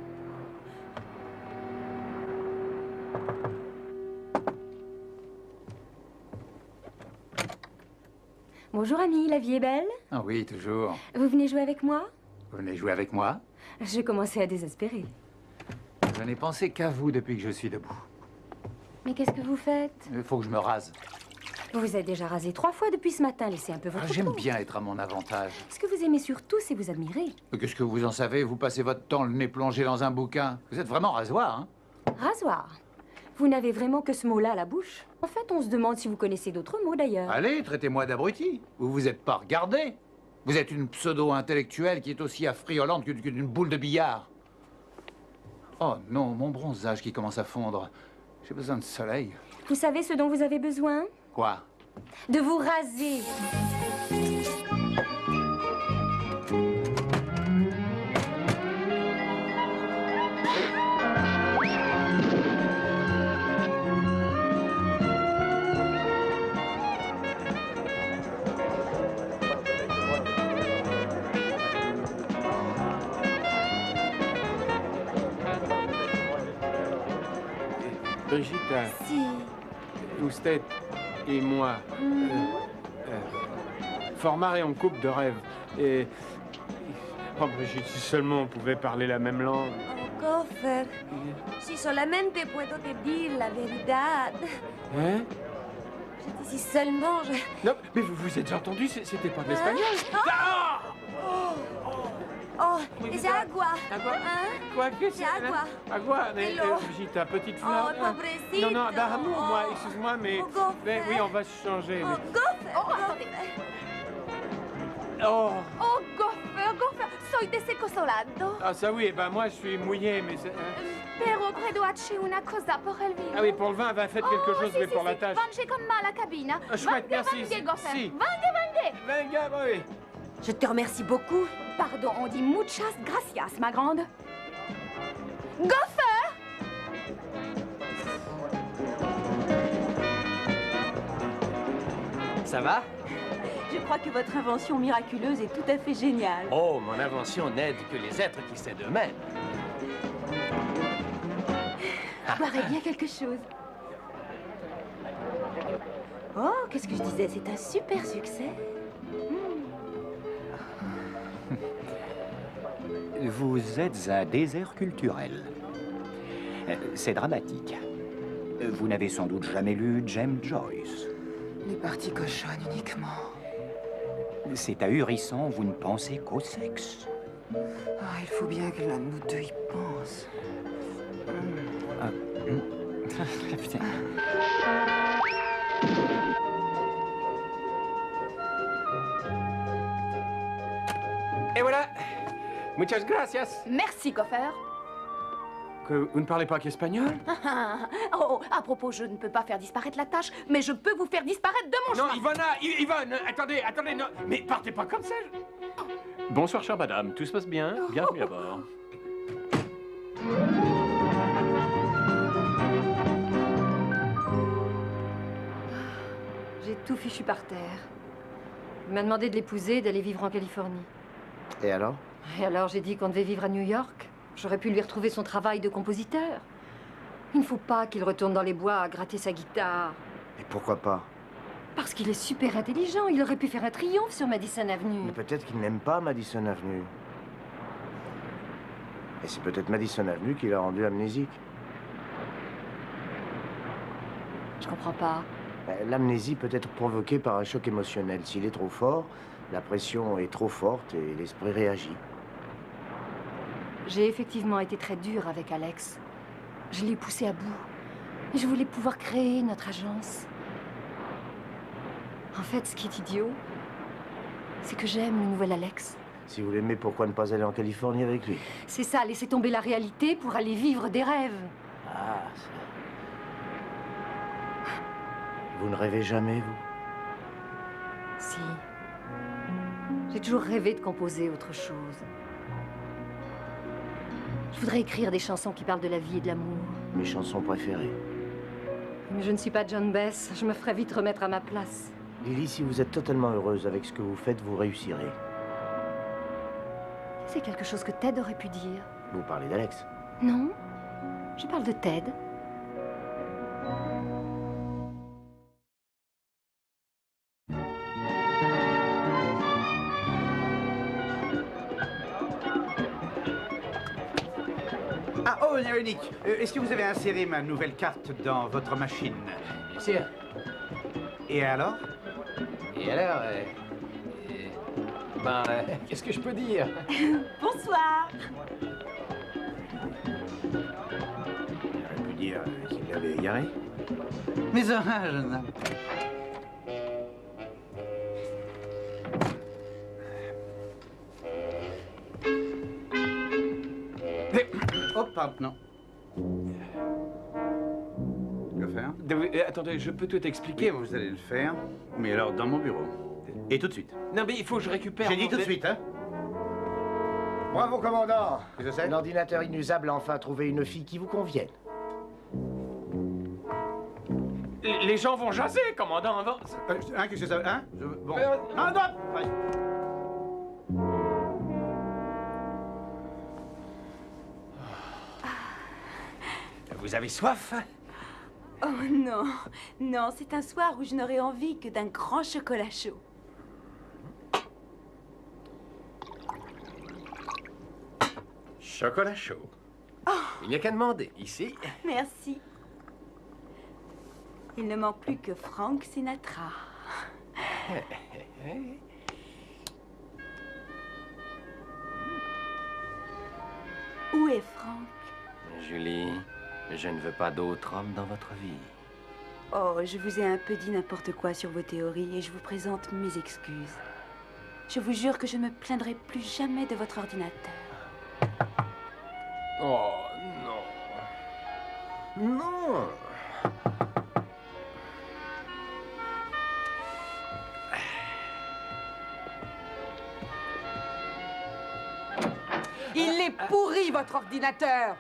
Bonjour, ami, la vie est belle? Ah oui, toujours. Vous venez jouer avec moi? Vous venez jouer avec moi? Je commençais à désespérer. Je n'ai pensé qu'à vous depuis que je suis debout. Mais qu'est-ce que vous faites? Il faut que je me rase. Vous vous êtes déjà rasé 3 fois depuis ce matin. Laissez un peu votre J'aime peau. bien être à mon avantage. Ce que vous aimez surtout, c'est vous admirer. Qu'est-ce que vous en savez? Vous passez votre temps le nez plongé dans un bouquin. Vous êtes vraiment rasoir, hein? Rasoir. Vous n'avez vraiment que ce mot-là à la bouche. En fait, on se demande si vous connaissez d'autres mots, d'ailleurs. Allez, traitez-moi d'abruti. Vous vous êtes pas regardé. Vous êtes une pseudo-intellectuelle qui est aussi affriolante qu'une boule de billard. Oh non, mon bronzage qui commence à fondre. J'ai besoin de soleil. Vous savez ce dont vous avez besoin? Quoi? De vous raser. Brigitte, Si. usted et moi formarons une couple de rêve. Et... Oh, Brigitte, si seulement on pouvait parler la même langue. Oh, Gopher, si solamente puedo te dire la verdad. Hein? Je dis si seulement je... Non, mais vous êtes entendu, c'était pas de l'espagnol. Ah! Oh, Oui, c'est agua. Agua? Hein? Quoi que C'est agua. Agua, mais Hello. Brigitte, ta petite fleur. Oh, pobrecito. Non, d'amour, moi, Oh. excuse-moi, mais... Oh, Gopher. mais oui, on va se changer. mais- Gopher! Oh, attendez. Oh, Oh, Gopher, soy de seco solado. ah ça oui, eh ben moi je suis mouillé, mais c'est... Pero credo hacer una cosa por el vino. Ah oui, pour le vin, ben faites quelque chose, sì, mais sì, pour sì. la tâche. Vange con me alla cabina. Ah, chouette, merci. Vange, Gopher. Si. Vange. Venga, oui. Je te remercie beaucoup. Pardon, on dit muchas gracias, ma grande. Gopher! Ça va? Je crois que votre invention miraculeuse est tout à fait géniale. Oh, mon invention n'aide que les êtres qui s'aident eux-mêmes. Je boirais bien quelque chose. Oh, qu'est-ce que je disais? C'est un super succès. Vous êtes un désert culturel. C'est dramatique. Vous n'avez sans doute jamais lu James Joyce. Les parties cochonnes uniquement. C'est ahurissant, vous ne pensez qu'au sexe. Ah, il faut bien que l'un de nous deux y pense. Ah, putain. Et voilà. Muchas gracias. Merci, Gopher. Que vous ne parlez pas qu'espagnol? Oh, à propos, je ne peux pas faire disparaître la tâche, mais je peux vous faire disparaître de mon Non, chemin. Yvonne, attendez, non. Mais partez pas comme ça. Bonsoir, chère madame. Tout se passe bien? Bienvenue à bord. J'ai tout fichu par terre. Il m'a demandé de l'épouser et d'aller vivre en Californie. Et alors? Et alors j'ai dit qu'on devait vivre à New York. J'aurais pu lui retrouver son travail de compositeur. Il ne faut pas qu'il retourne dans les bois à gratter sa guitare. Et pourquoi pas? Parce qu'il est super intelligent. Il aurait pu faire un triomphe sur Madison Avenue. Mais peut-être qu'il n'aime pas Madison Avenue. Et c'est peut-être Madison Avenue qui l'a rendu amnésique. Je comprends pas. L'amnésie peut être provoquée par un choc émotionnel. S'il est trop fort, la pression est trop forte et l'esprit réagit. J'ai effectivement été très dure avec Alex. Je l'ai poussé à bout. Et je voulais pouvoir créer notre agence. En fait, ce qui est idiot, c'est que j'aime le nouvel Alex. Si vous l'aimez, pourquoi ne pas aller en Californie avec lui? C'est ça, laisser tomber la réalité pour aller vivre des rêves. Ah, ça... Vous ne rêvez jamais, vous? Si. J'ai toujours rêvé de composer autre chose. Je voudrais écrire des chansons qui parlent de la vie et de l'amour. Mes chansons préférées. Mais je ne suis pas John Bess. Je me ferais vite remettre à ma place. Lily, si vous êtes totalement heureuse avec ce que vous faites, vous réussirez. C'est quelque chose que Ted aurait pu dire. Vous parlez d'Alex? Non, je parle de Ted. Ah, oh, Nick, est-ce que vous avez inséré ma nouvelle carte dans votre machine? Bien sûr. Et alors? Et alors, qu'est-ce que je peux dire? Bonsoir. J'aurais pu dire qu'il l'avait égaré. Mais jeune homme. Oh, pardon, non. Que faire? Attendez, je peux tout expliquer. Oui, vous allez le faire, mais alors dans mon bureau. Et tout de suite. Non, mais il faut que je récupère... J'ai dit tout de suite, hein? Bravo, commandant. Qu'est-ce que c'est? L'ordinateur inusable a enfin trouvé une fille qui vous convienne. Les gens vont jaser, commandant, avant... Hein, qu'est-ce que ça... Hein? Bon... Mais, Non, non! Ouais. Vous avez soif? Oh non, non, c'est un soir où je n'aurais envie que d'un grand chocolat chaud. Chocolat chaud. Il n'y a qu'à demander, ici. Merci. Il ne manque plus que Frank Sinatra. Où est Frank? Julie, je ne veux pas d'autre homme dans votre vie. Oh, je vous ai un peu dit n'importe quoi sur vos théories et je vous présente mes excuses. Je vous jure que je ne me plaindrai plus jamais de votre ordinateur. Oh, non. Non. Il est pourri, votre ordinateur!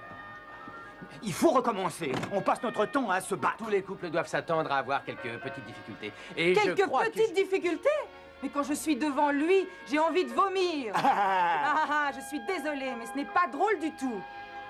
Il faut recommencer. On passe notre temps à se battre. Tous les couples doivent s'attendre à avoir quelques petites difficultés. Et Quelques je crois petites difficultés? Mais quand je suis devant lui, j'ai envie de vomir. Je suis désolée, mais ce n'est pas drôle du tout.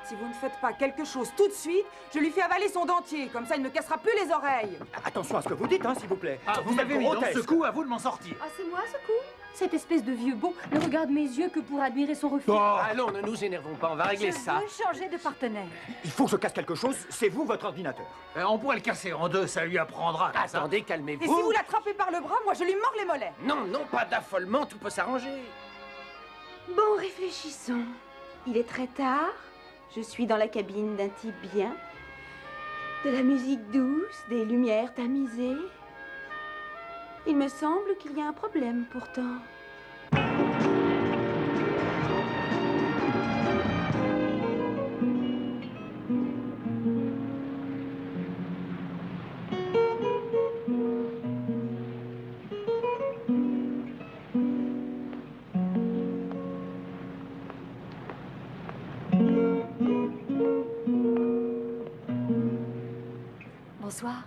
Si vous ne faites pas quelque chose tout de suite, je lui fais avaler son dentier. Comme ça, il ne me cassera plus les oreilles. Attention à ce que vous dites, hein, s'il vous plaît. Ah, vous m'avez mis dans ce coup, à vous de m'en sortir. Ah, c'est moi ce coup? Cette espèce de vieux beau ne regarde mes yeux que pour admirer son reflet. Oh, allons, ne nous énervons pas, on va régler ça. Je veux changer de partenaire. Il faut que je casse quelque chose. C'est vous, votre ordinateur. On pourrait le casser en deux, ça lui apprendra. Attendez, Et calmez-vous. si vous l'attrapez par le bras, moi, je lui mords les mollets. Non, non, pas d'affolement, tout peut s'arranger. Bon, réfléchissons. Il est très tard. Je suis dans la cabine d'un type bien. De la musique douce, des lumières tamisées. Il me semble qu'il y a un problème pourtant. Bonsoir.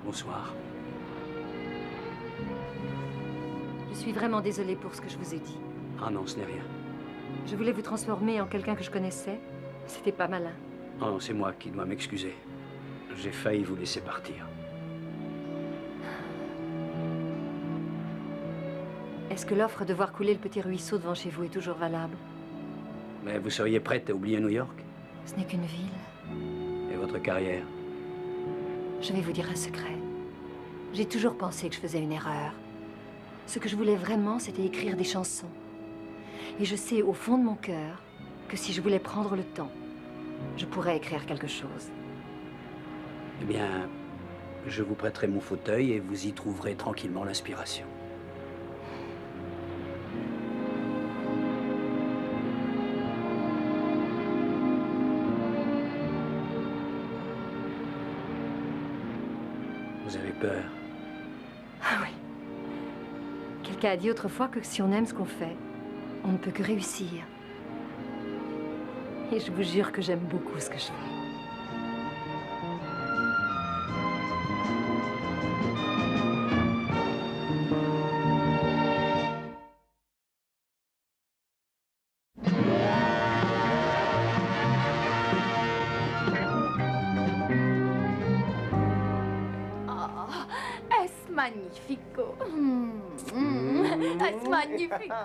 Bonsoir. Je suis vraiment désolée pour ce que je vous ai dit. Ah non, ce n'est rien. Je voulais vous transformer en quelqu'un que je connaissais. C'était pas malin. Oh non, c'est moi qui dois m'excuser. J'ai failli vous laisser partir. Est-ce que l'offre de voir couler le petit ruisseau devant chez vous est toujours valable? Mais vous seriez prête à oublier New York? Ce n'est qu'une ville. Et votre carrière? Je vais vous dire un secret. J'ai toujours pensé que je faisais une erreur. Ce que je voulais vraiment, c'était écrire des chansons. Et je sais au fond de mon cœur que si je voulais prendre le temps, je pourrais écrire quelque chose. Eh bien, je vous prêterai mon fauteuil et vous y trouverez tranquillement l'inspiration. Vous avez peur? Ah oui. Quelqu'un a dit autrefois que si on aime ce qu'on fait, on ne peut que réussir. Et je vous jure que j'aime beaucoup ce que je fais. Magnifico. Es magnifico.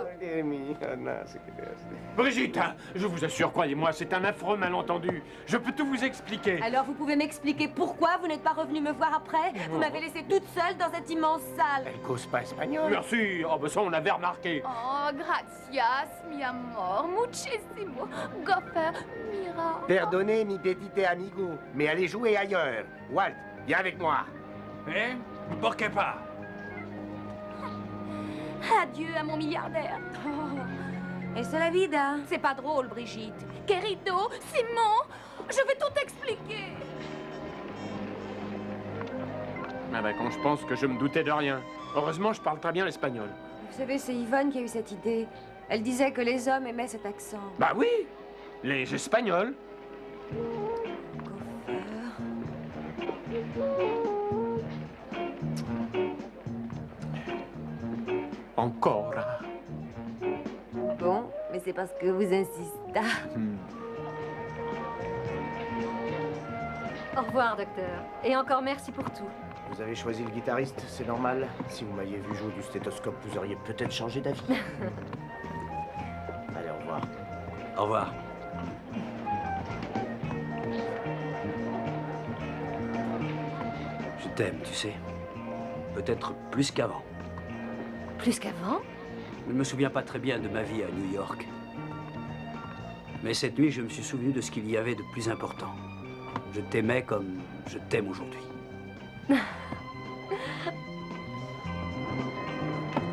Brigitte, je vous assure, croyez-moi, c'est un affreux malentendu. Je peux tout vous expliquer. Alors vous pouvez m'expliquer pourquoi vous n'êtes pas revenu me voir après? Vous m'avez laissée toute seule dans cette immense salle. Elle cause pas espagnol. Merci. Oh, ben ça, on l'avait remarqué. Oh, gracias, mi amor. Muchísimo. Gopher, mira. Perdonnez, mi petit amigo, mais allez jouer ailleurs. Walt, viens avec moi. Eh? Pourquoi pas? Adieu à mon milliardaire. Et c'est la vida. C'est pas drôle, Brigitte. Querido, Simon, je vais tout expliquer. Ah ben, quand je pense que je me doutais de rien. Heureusement, je parle très bien l'espagnol. Vous savez, c'est Yvonne qui a eu cette idée. Elle disait que les hommes aimaient cet accent. Bah oui, les Espagnols. Encore. Bon, mais c'est parce que vous insistez. Au revoir, docteur. Et encore merci pour tout. Vous avez choisi le guitariste, c'est normal. Si vous m'aviez vu jouer du stéthoscope, vous auriez peut-être changé d'avis. Allez, au revoir. Au revoir. t'aime, tu sais. Peut-être plus qu'avant. Plus qu'avant? Je ne me souviens pas très bien de ma vie à New York. Mais cette nuit, je me suis souvenu de ce qu'il y avait de plus important. Je t'aimais comme je t'aime aujourd'hui.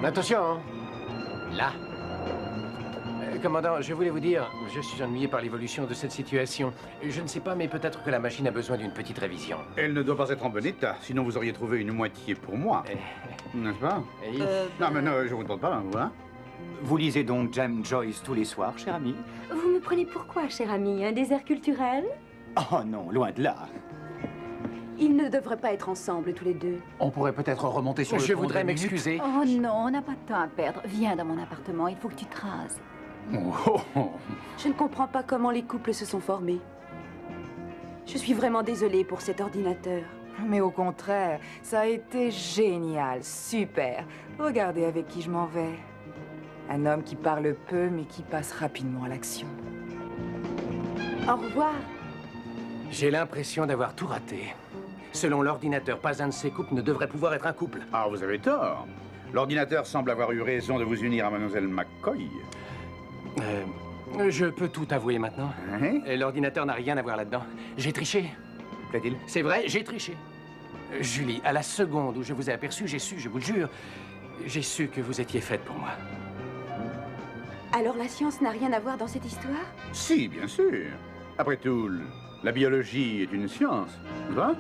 Attention, hein. Là. Commandant, je voulais vous dire, je suis ennuyé par l'évolution de cette situation. Je ne sais pas, mais peut-être que la machine a besoin d'une petite révision. Elle ne doit pas être en bon état, sinon vous auriez trouvé une moitié pour moi. N'est-ce pas? Non, mais non, je vous demande pas, hein. Vous lisez donc James Joyce tous les soirs, cher ami? Vous me prenez pourquoi, cher ami? Un désert culturel? Oh non, loin de là. Ils ne devraient pas être ensemble, tous les deux. On pourrait peut-être remonter sur le Je pont voudrais 2 minutes. m'excuser. Oh non, on n'a pas de temps à perdre. Viens dans mon appartement, il faut que tu te rases. Je ne comprends pas comment les couples se sont formés. Je suis vraiment désolée pour cet ordinateur. Mais au contraire, ça a été génial, super. Regardez avec qui je m'en vais. Un homme qui parle peu, mais qui passe rapidement à l'action. Au revoir. J'ai l'impression d'avoir tout raté. Selon l'ordinateur, pas un de ces couples ne devrait pouvoir être un couple. Ah, vous avez tort. L'ordinateur semble avoir eu raison de vous unir à Mademoiselle McCoy. Je peux tout avouer maintenant. Et l'ordinateur n'a rien à voir là-dedans. J'ai triché. Plaît-il? C'est vrai, j'ai triché. Julie, à la seconde où je vous ai aperçu, j'ai su, je vous le jure, j'ai su que vous étiez faite pour moi. Alors la science n'a rien à voir dans cette histoire? Si, bien sûr. Après tout, la biologie est une science, n'est-ce pas?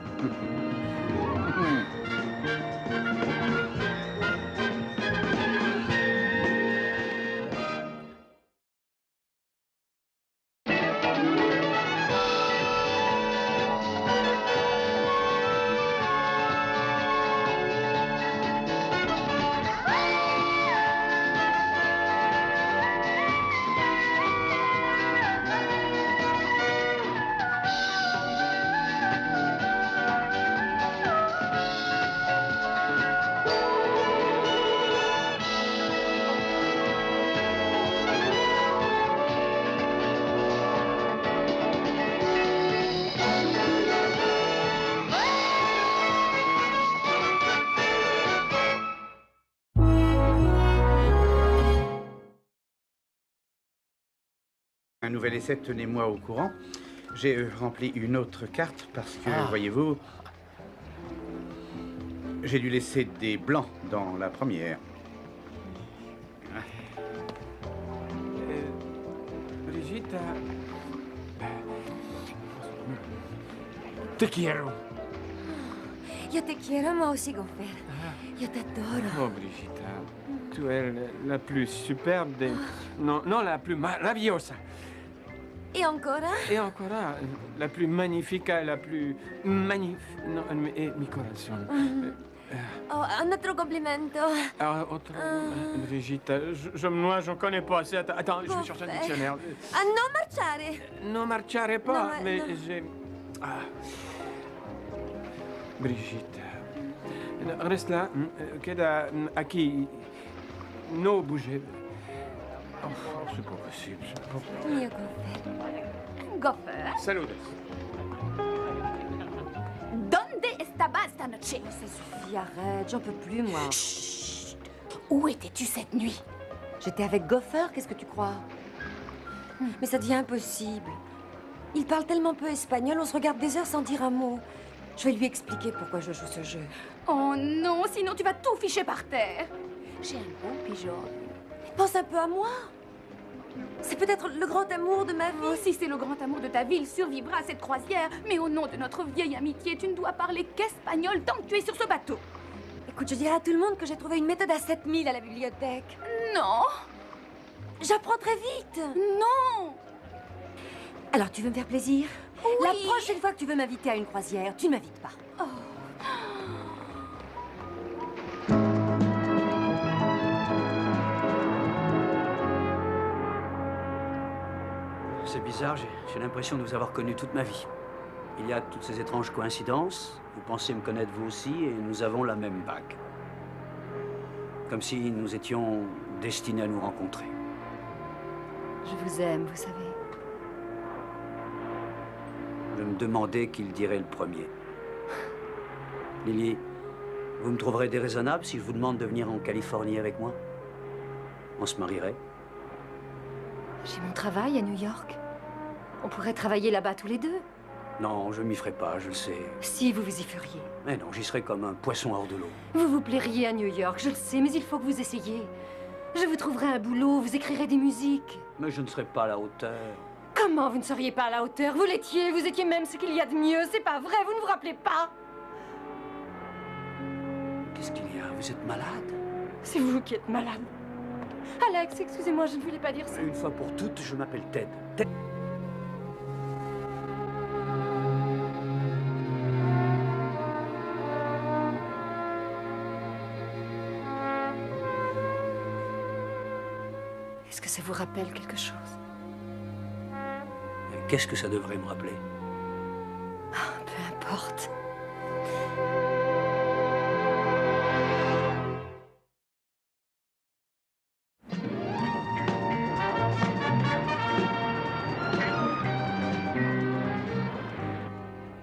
Un nouvel essai, tenez-moi au courant. J'ai rempli une autre carte parce que, voyez-vous, j'ai dû laisser des blancs dans la première. Brigitte, te quiero. Yo te quiero, moi aussi, Gopher. Yo t'adoro. Oh, Brigitte, tu es la plus superbe des... Non, non, la plus maravillosa. Et encore? Et encore, la plus magnifique, la plus magnifique. No, mi corazón. Oh, un autre complimento. Autre... Brigitte, je me noie, j'en connais pas assez. Attends, je vais chercher un dictionnaire. Ah, non marciare. Non marciare pas, No, mais no. j'ai... Brigitte, reste là, queda aquí, no bouger. Oh, c'est pas possible. Mio Gopher. Gopher, Saludos. donde estabas esta noche? Ça suffit, arrête, j'en peux plus, moi. Chut. Où étais-tu cette nuit? J'étais avec Gopher, qu'est-ce que tu crois? Mais ça devient impossible. Il parle tellement peu espagnol, on se regarde des heures sans dire un mot. Je vais lui expliquer pourquoi je joue ce jeu. Oh non, sinon tu vas tout ficher par terre. J'ai un bon pigeon. Pense un peu à moi. C'est peut-être le grand amour de ma vie. Oh, si c'est le grand amour de ta vie, il survivra à cette croisière. Mais au nom de notre vieille amitié, tu ne dois parler qu'espagnol tant que tu es sur ce bateau. Écoute, je dirai à tout le monde que j'ai trouvé une méthode à 7000 à la bibliothèque. Non. J'apprends très vite. Non. Alors, tu veux me faire plaisir? Oui. La prochaine fois que tu veux m'inviter à une croisière, tu ne m'invites pas. Oh. C'est bizarre, j'ai l'impression de vous avoir connu toute ma vie. Il y a toutes ces étranges coïncidences. Vous pensez me connaître vous aussi et nous avons la même bague. Comme si nous étions destinés à nous rencontrer. Je vous aime, vous savez. Je me demandais qui le dirait le premier. Lily, vous me trouverez déraisonnable si je vous demande de venir en Californie avec moi? On se marierait? J'ai mon travail à New York. On pourrait travailler là-bas tous les deux. Non, je m'y ferai pas, je le sais. Si vous vous y feriez. Mais non, j'y serais comme un poisson hors de l'eau. Vous vous plairiez à New York, je le sais, mais il faut que vous essayiez. Je vous trouverai un boulot, vous écrirez des musiques. Mais je ne serai pas à la hauteur. Comment vous ne seriez pas à la hauteur? Vous l'étiez, vous étiez même ce qu'il y a de mieux. C'est pas vrai, vous ne vous rappelez pas? Qu'est-ce qu'il y a? Vous êtes malade? C'est vous qui êtes malade. Alex, excusez-moi, je ne voulais pas dire ça. Une fois pour toutes, je m'appelle Ted. Ted. Est-ce que ça vous rappelle quelque chose? Qu'est-ce que ça devrait me rappeler? Ah, peu importe.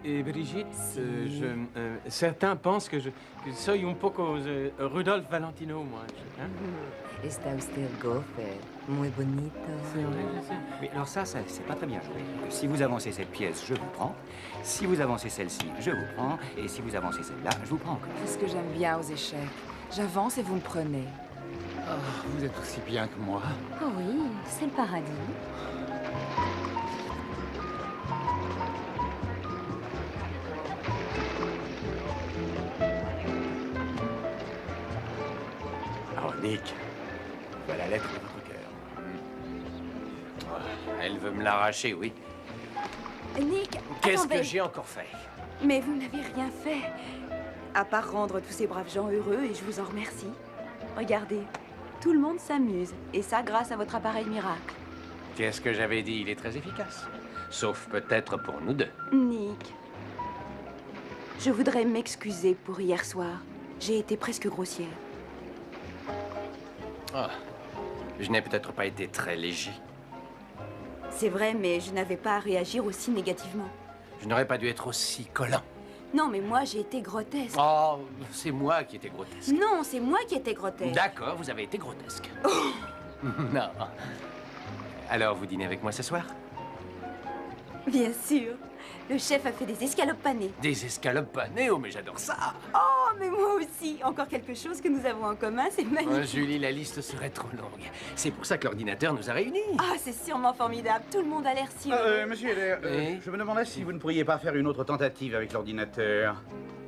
Et Brigitte, certains pensent que je soy un poco Rudolph Valentino, moi. Hein? Está usted gofer, muy bonito. C'est vrai, je sais. Mais alors ça c'est pas très bien joué. Si vous avancez cette pièce, je vous prends. Si vous avancez celle-ci, je vous prends. Et si vous avancez celle-là, je vous prends encore. C'est ce que j'aime bien aux échecs. J'avance et vous me prenez. Oh, vous êtes aussi bien que moi. Oh oui, c'est le paradis. Oh, Nick, voilà la lettre de votre cœur. Oh, elle veut me l'arracher, oui. Nick, Qu'est-ce attendez. que j'ai encore fait? Mais vous n'avez rien fait. À part rendre tous ces braves gens heureux, et je vous en remercie. Regardez, tout le monde s'amuse. Et ça grâce à votre appareil miracle. Qu'est-ce que j'avais dit? Il est très efficace. Sauf peut-être pour nous deux. Nick, je voudrais m'excuser pour hier soir. J'ai été presque grossière. Ah, je n'ai peut-être pas été très léger. C'est vrai, mais je n'avais pas à réagir aussi négativement. Je n'aurais pas dû être aussi collant. Non, mais moi, j'ai été grotesque. Oh, c'est moi qui étais grotesque. Non, c'est moi qui étais grotesque. D'accord, vous avez été grotesque. Non. Alors, vous dînez avec moi ce soir? Bien sûr. Le chef a fait des escalopes panées. Des escalopes panées, oh, mais j'adore ça. Oh, mais moi aussi. Encore quelque chose que nous avons en commun, c'est magnifique. Oh, Julie, la liste serait trop longue. C'est pour ça que l'ordinateur nous a réunis. Ah, c'est sûrement formidable. Tout le monde a l'air si heureux. Monsieur Heller, je me demandais si vous ne pourriez pas faire une autre tentative avec l'ordinateur.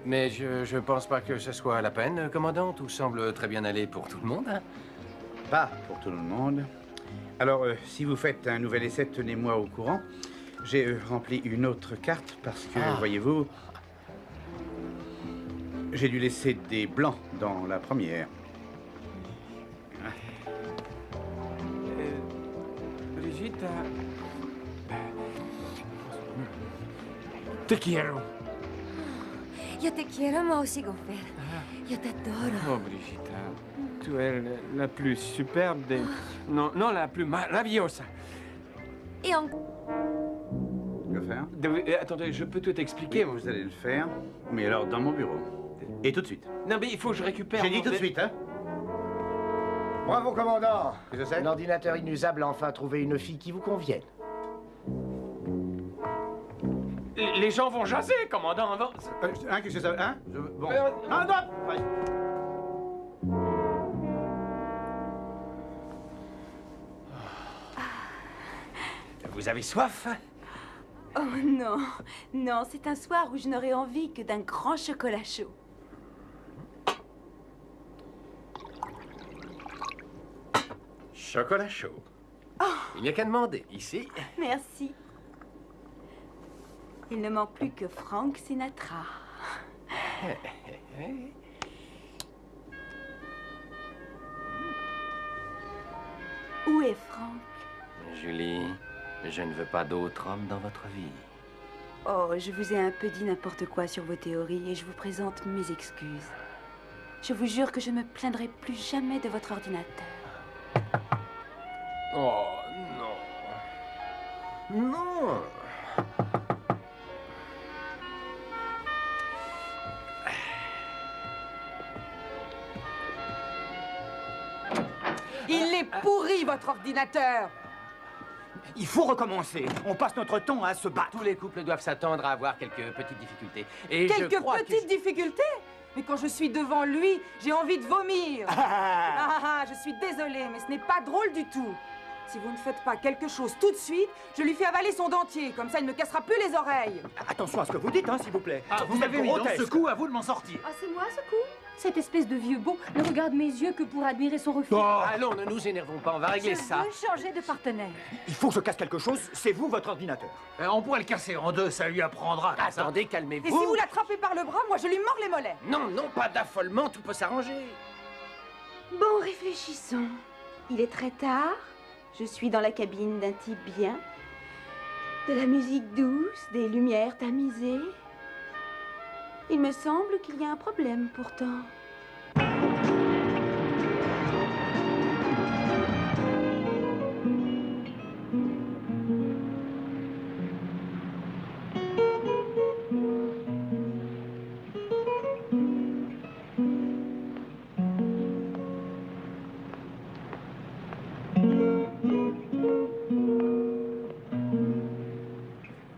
Mais je pense pas que ce soit la peine, commandant. Tout semble très bien aller pour tout le monde. Hein? Pas pour tout le monde. Alors, si vous faites un nouvel essai, tenez-moi au courant. J'ai rempli une autre carte parce que, voyez-vous, j'ai dû laisser des blancs dans la première. Brigitte, te quiero. Yo te quiero, moi aussi, Gofer. Yo t'adoro. Oh, Brigitte, tu es la plus superbe des... Non, non, la plus maravillosa. Et en... Le faire? Attendez, je peux tout expliquer. Oui, vous allez le faire, mais alors dans mon bureau. Et tout de suite. Non, mais il faut que je récupère... J'ai dit tout de suite, hein? Bravo, commandant. Que c'est? L'ordinateur inusable a enfin trouvé une fille qui vous convienne. Les gens vont jaser, commandant, avant... Hein, qu'est-ce que ça... Hein? Bon... Ah, non! Ouais. Vous avez soif? Oh non, non, c'est un soir où je n'aurais envie que d'un grand chocolat chaud. Chocolat chaud. Il n'y a qu'à demander, ici. Merci. Il ne manque plus que Frank Sinatra. Où est Frank? Julie, je ne veux pas d'autre homme dans votre vie. Oh, je vous ai un peu dit n'importe quoi sur vos théories et je vous présente mes excuses. Je vous jure que je ne me plaindrai plus jamais de votre ordinateur. Oh, non. Non. Il est pourri, votre ordinateur. Il faut recommencer. On passe notre temps à se battre. Tous les couples doivent s'attendre à avoir quelques petites difficultés. Et Quelques je crois petites difficultés? Mais quand je suis devant lui, j'ai envie de vomir. Je suis désolée, mais ce n'est pas drôle du tout. Si vous ne faites pas quelque chose tout de suite, je lui fais avaler son dentier. Comme ça, il ne me cassera plus les oreilles. Attention à ce que vous dites, hein, s'il vous plaît. Vous avez mis dans ce coup, à vous de m'en sortir. Ah, c'est moi ce coup? Cette espèce de vieux beau ne regarde mes yeux que pour admirer son reflet. Allons, ne nous énervons pas, on va régler ça. Je veux changer de partenaire. Il faut que je casse quelque chose. C'est vous, votre ordinateur. On pourrait le casser en deux, ça lui apprendra. Attendez, Et si calmez-vous. vous l'attrapez par le bras, moi je lui mords les mollets. Non, non, pas d'affolement, tout peut s'arranger. Bon, réfléchissons. Il est très tard. Je suis dans la cabine d'un type bien. De la musique douce, des lumières tamisées. Il me semble qu'il y a un problème pourtant.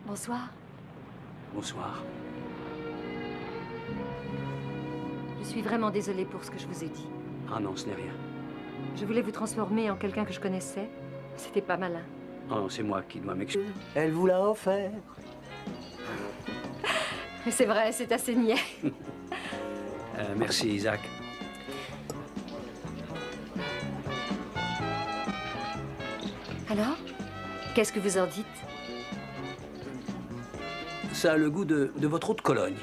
Bonsoir. Bonsoir. Je suis vraiment désolée pour ce que je vous ai dit. Ah non, ce n'est rien. Je voulais vous transformer en quelqu'un que je connaissais. C'était pas malin. Oh non, c'est moi qui dois m'excuser. Elle vous l'a offert. Mais c'est vrai, c'est assez niais. Merci, Isaac. Alors? Qu'est-ce que vous en dites? Ça a le goût de votre eau de Cologne.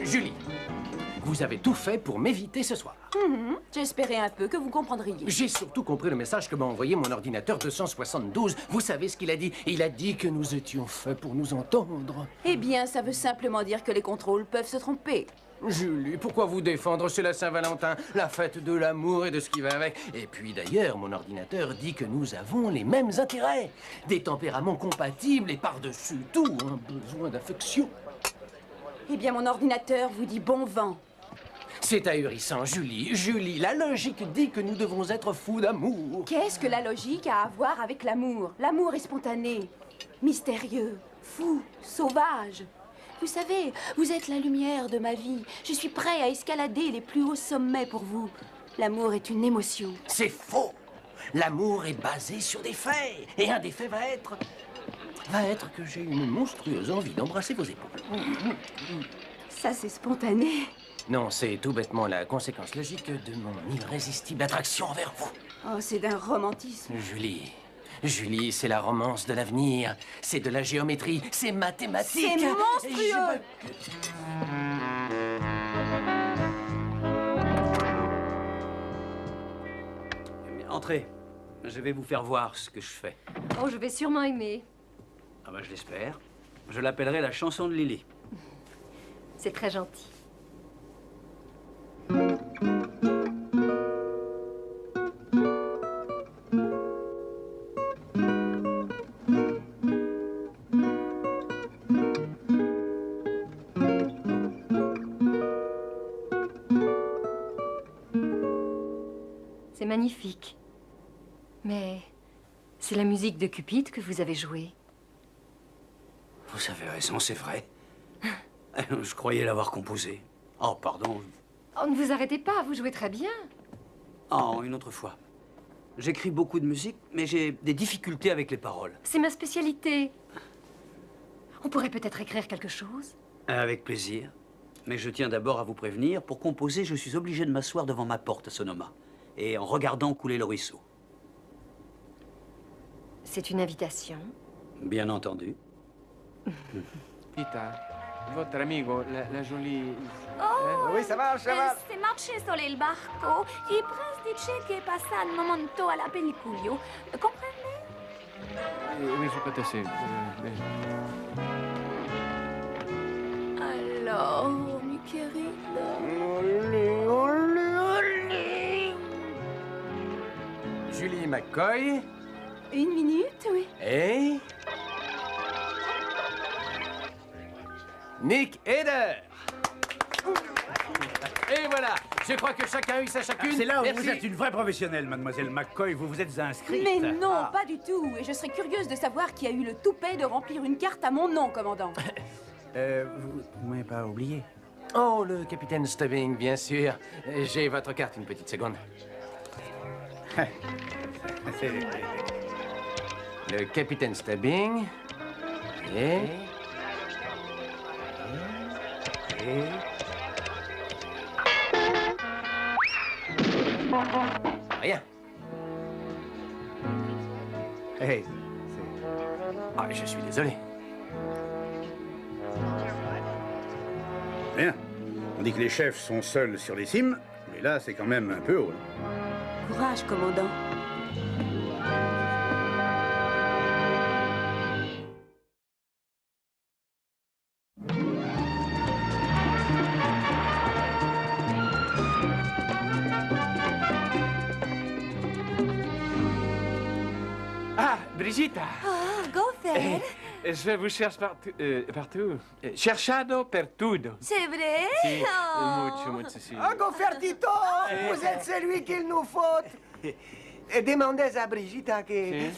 Julie, vous avez tout fait pour m'éviter ce soir. J'espérais un peu que vous comprendriez. J'ai surtout compris le message que m'a envoyé mon ordinateur 272. Vous savez ce qu'il a dit? Il a dit que nous étions faits pour nous entendre. Eh bien, ça veut simplement dire que les contrôles peuvent se tromper. Julie, pourquoi vous défendre? C'est la Saint-Valentin, la fête de l'amour et de ce qui va avec. Et puis d'ailleurs, mon ordinateur dit que nous avons les mêmes intérêts. Des tempéraments compatibles et par-dessus tout, un besoin d'affection. Eh bien, mon ordinateur vous dit bon vent. C'est ahurissant, Julie. Julie, la logique dit que nous devons être fous d'amour. Qu'est-ce que la logique a à voir avec l'amour? L'amour est spontané, mystérieux, fou, sauvage. Vous savez, vous êtes la lumière de ma vie. Je suis prêt à escalader les plus hauts sommets pour vous. L'amour est une émotion. C'est faux. L'amour est basé sur des faits. Et un des faits va être que j'ai une monstrueuse envie d'embrasser vos épaules. Ça, c'est spontané. Non, c'est tout bêtement la conséquence logique de mon irrésistible attraction envers vous. Oh, c'est d'un romantisme. Julie, c'est la romance de l'avenir. C'est de la géométrie, c'est mathématique. C'est monstrueux. Entrez. Je vais vous faire voir ce que je fais. Oh, je vais sûrement aimer. Ah ben, je l'espère. Je l'appellerai la chanson de Lily. C'est très gentil. C'est magnifique. Mais c'est la musique de Cupid que vous avez jouée. Vous avez raison, c'est vrai. Je croyais l'avoir composée. Oh, pardon. Oh, ne vous arrêtez pas, vous jouez très bien. Oh, une autre fois. J'écris beaucoup de musique, mais j'ai des difficultés avec les paroles. C'est ma spécialité. On pourrait peut-être écrire quelque chose. Avec plaisir. Mais je tiens d'abord à vous prévenir, pour composer, je suis obligé de m'asseoir devant ma porte à Sonoma. Et en regardant couler le ruisseau. C'est une invitation. Bien entendu. Tita, votre amigo, la jolie... Oh, Oui, ça va, ça va. Se marche solo il barco. Il prince dice che passa un momento alla pelliculio. Comprende? Oui, je peux t'essayer. Alors, mi querida. Julie McCoy, Une minute, oui. Et... Nick Heder. Et voilà, je crois que chacun a eu sa chacune. C'est là où Merci. vous êtes une vraie professionnelle, mademoiselle McCoy. Vous vous êtes inscrite. Mais non, Ah. pas du tout. Et je serais curieuse de savoir qui a eu le toupet de remplir une carte à mon nom, commandant. Vous m'avez pas oublié. Oh, le capitaine Stubbing, bien sûr. J'ai votre carte, une petite seconde. Le capitaine Stubbing. Et... Rien. Hey, ah, je suis désolé. Rien. On dit que les chefs sont seuls sur les cimes, mais là, c'est quand même un peu haut. Courage, commandant. Ah, Brigitta. Ah, Gopher. Je vous cherche partout. Cherchado per todo. C'est vrai? Si, Oh. mucho, si. Ah, Gofertito, vous êtes celui qu'il nous faut. Demandez à Brigitte que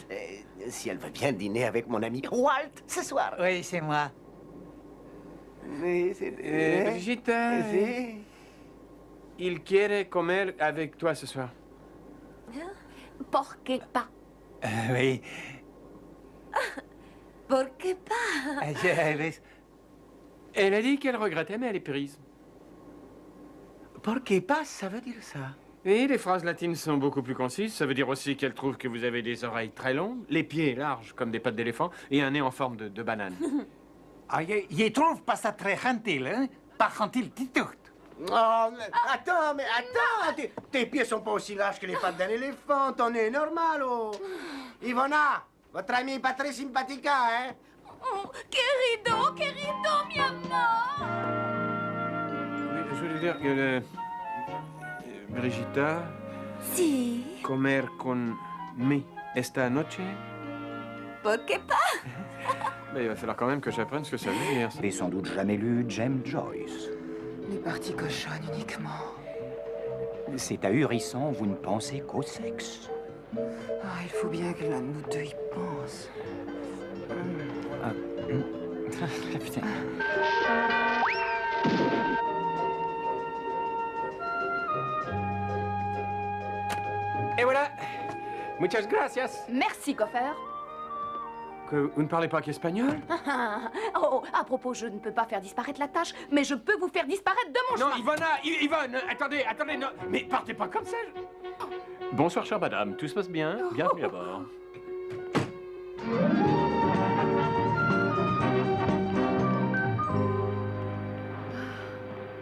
si elle veut bien dîner avec mon ami Walt ce soir. Oui, c'est moi. Mais c'est... Brigitta, Sí. il quiere comer avec toi ce soir. Porque pas. Oui. Pourquoi pas? Elle a dit qu'elle regrettait, mais elle est prise. Porque pas, ça veut dire ça. Et les phrases latines sont beaucoup plus concises. Ça veut dire aussi qu'elle trouve que vous avez des oreilles très longues, les pieds larges comme des pattes d'éléphant et un nez en forme de banane. Ah, je trouve pas ça très gentil, hein? Pas gentil du tout. Oh, mais attends, tes pieds sont pas aussi larges que les pattes d'un éléphant, ton nez est normal, oh. Ivona, votre ami est pas très sympathique, hein? Oh, querido, mi amor. Oui, je voulais dire que Brigitta... Si. Comer con me esta noche... Pourquoi pas? Mais il va falloir quand même que j'apprenne ce que ça veut dire. Vous n'avez sans doute jamais lu James Joyce. Les parties cochonnes uniquement. C'est ahurissant, vous ne pensez qu'au sexe. Ah, il faut bien que l'un de nous deux y pense. Putain. Et voilà. Muchas gracias. Merci, Gopher. Que vous ne parlez pas qu'espagnol? Oh, à propos, je ne peux pas faire disparaître la tâche, mais je peux vous faire disparaître de mon Non, chemin. Ivona, Yvonne, attendez, non. Mais partez pas comme ça. Bonsoir, chère madame. Tout se passe bien? Bienvenue à bord.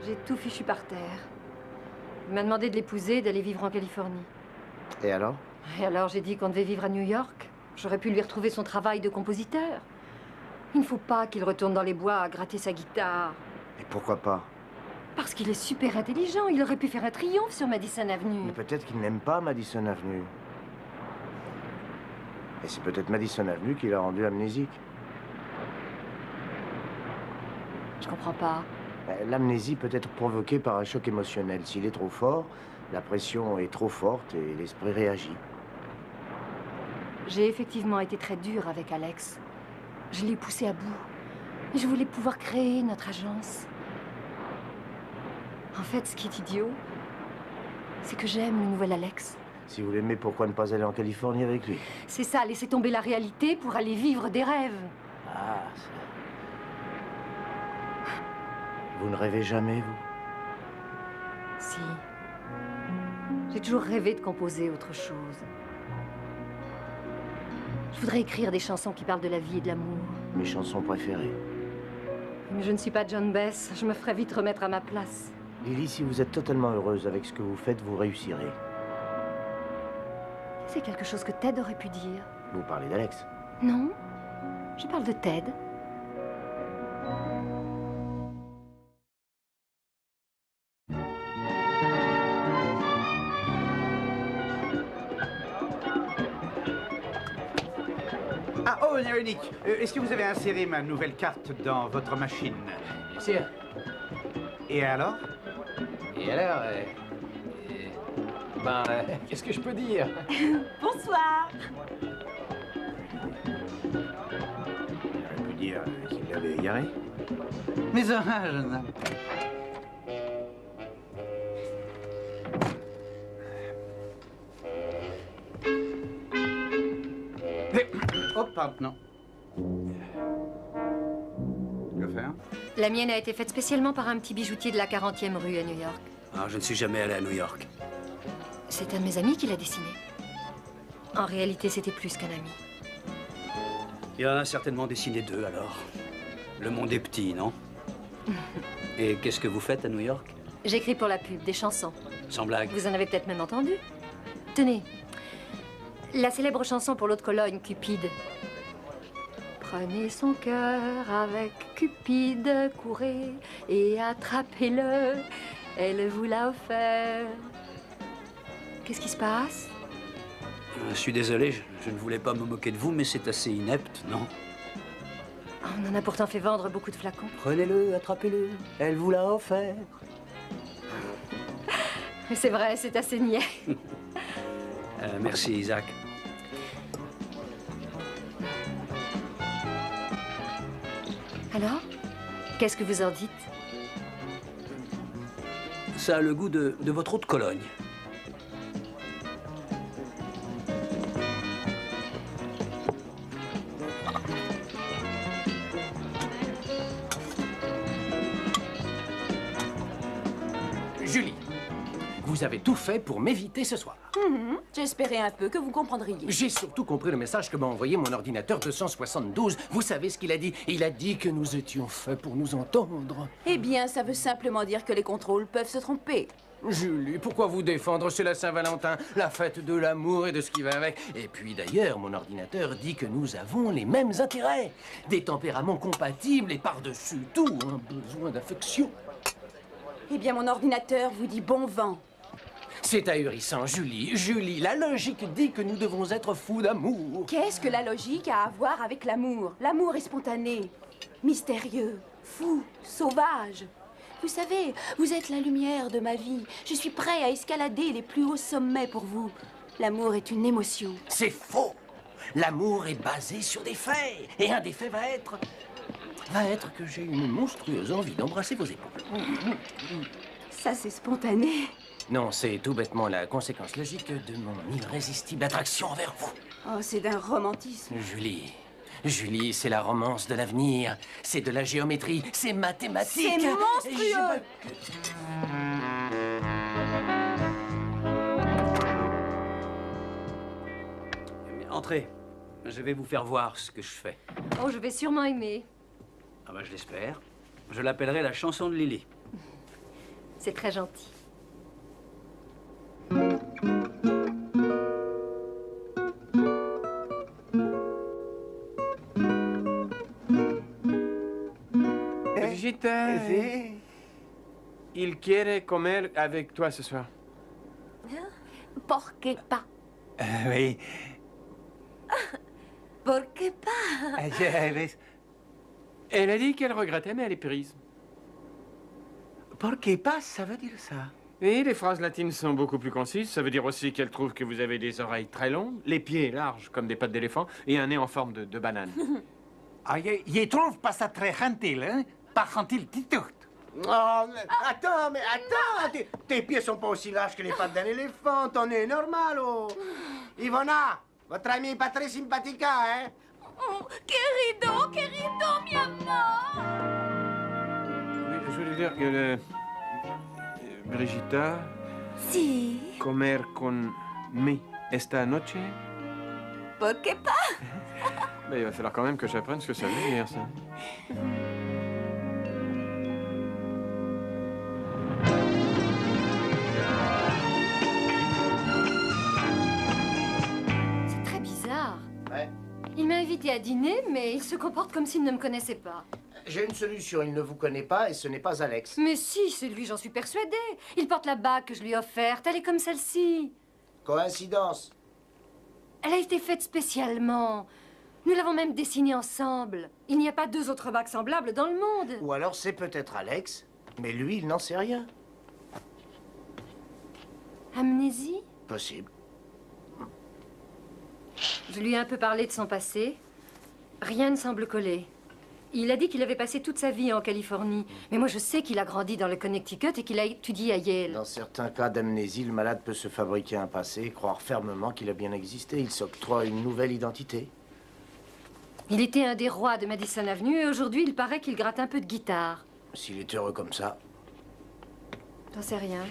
J'ai tout fichu par terre. Il m'a demandé de l'épouser et d'aller vivre en Californie. Et alors? Et alors j'ai dit qu'on devait vivre à New York. J'aurais pu lui retrouver son travail de compositeur. Il ne faut pas qu'il retourne dans les bois à gratter sa guitare. Et pourquoi pas? Parce qu'il est super intelligent. Il aurait pu faire un triomphe sur Madison Avenue. Mais peut-être qu'il n'aime pas Madison Avenue. Et c'est peut-être Madison Avenue qui l'a rendu amnésique. Je comprends pas. L'amnésie peut être provoquée par un choc émotionnel. S'il est trop fort, la pression est trop forte et l'esprit réagit. J'ai effectivement été très dure avec Alex. Je l'ai poussé à bout. Et je voulais pouvoir créer notre agence. En fait, ce qui est idiot, c'est que j'aime le nouvel Alex. Si vous l'aimez, pourquoi ne pas aller en Californie avec lui? C'est ça, laisser tomber la réalité pour aller vivre des rêves. Ah, ça... Vous ne rêvez jamais, vous? Si. J'ai toujours rêvé de composer autre chose. Je voudrais écrire des chansons qui parlent de la vie et de l'amour. Mes chansons préférées. Mais je ne suis pas John Bess. Je me ferais vite remettre à ma place. Lily, si vous êtes totalement heureuse avec ce que vous faites, vous réussirez. C'est quelque chose que Ted aurait pu dire. Vous parlez d'Alex? Non, je parle de Ted. Oh, Nick, est-ce que vous avez inséré ma nouvelle carte dans votre machine? Bien sûr. Et alors? Et alors, qu'est-ce que je peux dire? Bonsoir. J'aurais pu dire qu'il l'avait égaré. Mais ça va, jeune homme. Oh, pardon, non. Que faire? La mienne a été faite spécialement par un petit bijoutier de la 40e rue à New York. Ah, je ne suis jamais allé à New York. C'est un de mes amis qui l'a dessiné. En réalité, c'était plus qu'un ami. Il en a certainement dessiné deux, alors. Le monde est petit, non? Et qu'est-ce que vous faites à New York? J'écris pour la pub, des chansons. Sans blague. Vous en avez peut-être même entendu. Tenez, la célèbre chanson pour l'eau de Cologne, Cupide. Prenez son cœur avec Cupide, courez et attrapez-le. Elle vous l'a offert. Qu'est-ce qui se passe? Je suis désolé, je ne voulais pas me moquer de vous, mais c'est assez inepte, non? On en a pourtant fait vendre beaucoup de flacons. Prenez-le, attrapez-le, elle vous l'a offert. C'est vrai, c'est assez niais. Merci, Isaac. Alors? Qu'est-ce que vous en dites? Ça a le goût de votre eau de Cologne. Julie, vous avez tout fait pour m'éviter ce soir. J'espérais un peu que vous comprendriez. J'ai surtout compris le message que m'a envoyé mon ordinateur 272. Vous savez ce qu'il a dit? Il a dit que nous étions faits pour nous entendre. Eh bien, ça veut simplement dire que les contrôles peuvent se tromper. Julie, pourquoi vous défendre? C'est la Saint-Valentin, la fête de l'amour et de ce qui va avec. Et puis d'ailleurs, mon ordinateur dit que nous avons les mêmes intérêts. Des tempéraments compatibles et par-dessus tout, un besoin d'affection. Eh bien, mon ordinateur vous dit bon vent. C'est ahurissant, Julie. Julie, la logique dit que nous devons être fous d'amour. Qu'est-ce que la logique a à voir avec l'amour? L'amour est spontané, mystérieux, fou, sauvage. Vous savez, vous êtes la lumière de ma vie. Je suis prêt à escalader les plus hauts sommets pour vous. L'amour est une émotion. C'est faux. L'amour est basé sur des faits. Et un des faits va être que j'ai une monstrueuse envie d'embrasser vos épaules. Ça, c'est spontané. Non, c'est tout bêtement la conséquence logique de mon irrésistible attraction envers vous. Oh, c'est d'un romantisme. Julie, c'est la romance de l'avenir. C'est de la géométrie. C'est mathématique. C'est monstrueux. Entrez. Je vais vous faire voir ce que je fais. Oh, je vais sûrement aimer. Ah ben, je l'espère. Je l'appellerai la chanson de Lily. C'est très gentil. Brigitte, il quiere comer avec toi ce soir. Porque pas? Oui. Porque pas? Elle a dit qu'elle regrettait, mais elle est prise. Porque pas, ça veut dire ça. Et les phrases latines sont beaucoup plus concises. Ça veut dire aussi qu'elle trouve que vous avez des oreilles très longues, les pieds larges comme des pattes d'éléphant et un nez en forme de banane. Ah, je trouve pas ça très gentil, hein? Pas gentil du tout. Oh, attends, tes pieds sont pas aussi larges que les pattes d'un éléphant. Ton nez est normal, oh. Ivona, votre ami est pas très sympathique, hein? Oh, querido, mi amor. Oui, je voulais dire que Brigitta... Si. Comer con me esta noche... Porque pas? Ben, il va falloir quand même que j'apprenne ce que ça veut dire, ça. C'est très bizarre. Ouais. Il m'a invité à dîner, mais il se comporte comme s'il ne me connaissait pas. J'ai une solution, il ne vous connaît pas et ce n'est pas Alex. Mais si, c'est lui, j'en suis persuadée. Il porte la bague que je lui ai offerte, elle est comme celle-ci. Coïncidence. Elle a été faite spécialement Nous l'avons même dessiné ensemble. Il n'y a pas 2 autres bacs semblables dans le monde. Ou alors c'est peut-être Alex, mais lui, il n'en sait rien. Amnésie? Possible. Je lui ai un peu parlé de son passé. Rien ne semble coller. Il a dit qu'il avait passé toute sa vie en Californie. Mais moi, je sais qu'il a grandi dans le Connecticut et qu'il a étudié à Yale. Dans certains cas d'amnésie, le malade peut se fabriquer un passé et croire fermement qu'il a bien existé. Il s'octroie une nouvelle identité. Il était un des rois de Madison Avenue et aujourd'hui, il paraît qu'il gratte un peu de guitare. S'il est heureux comme ça. J'en sais rien.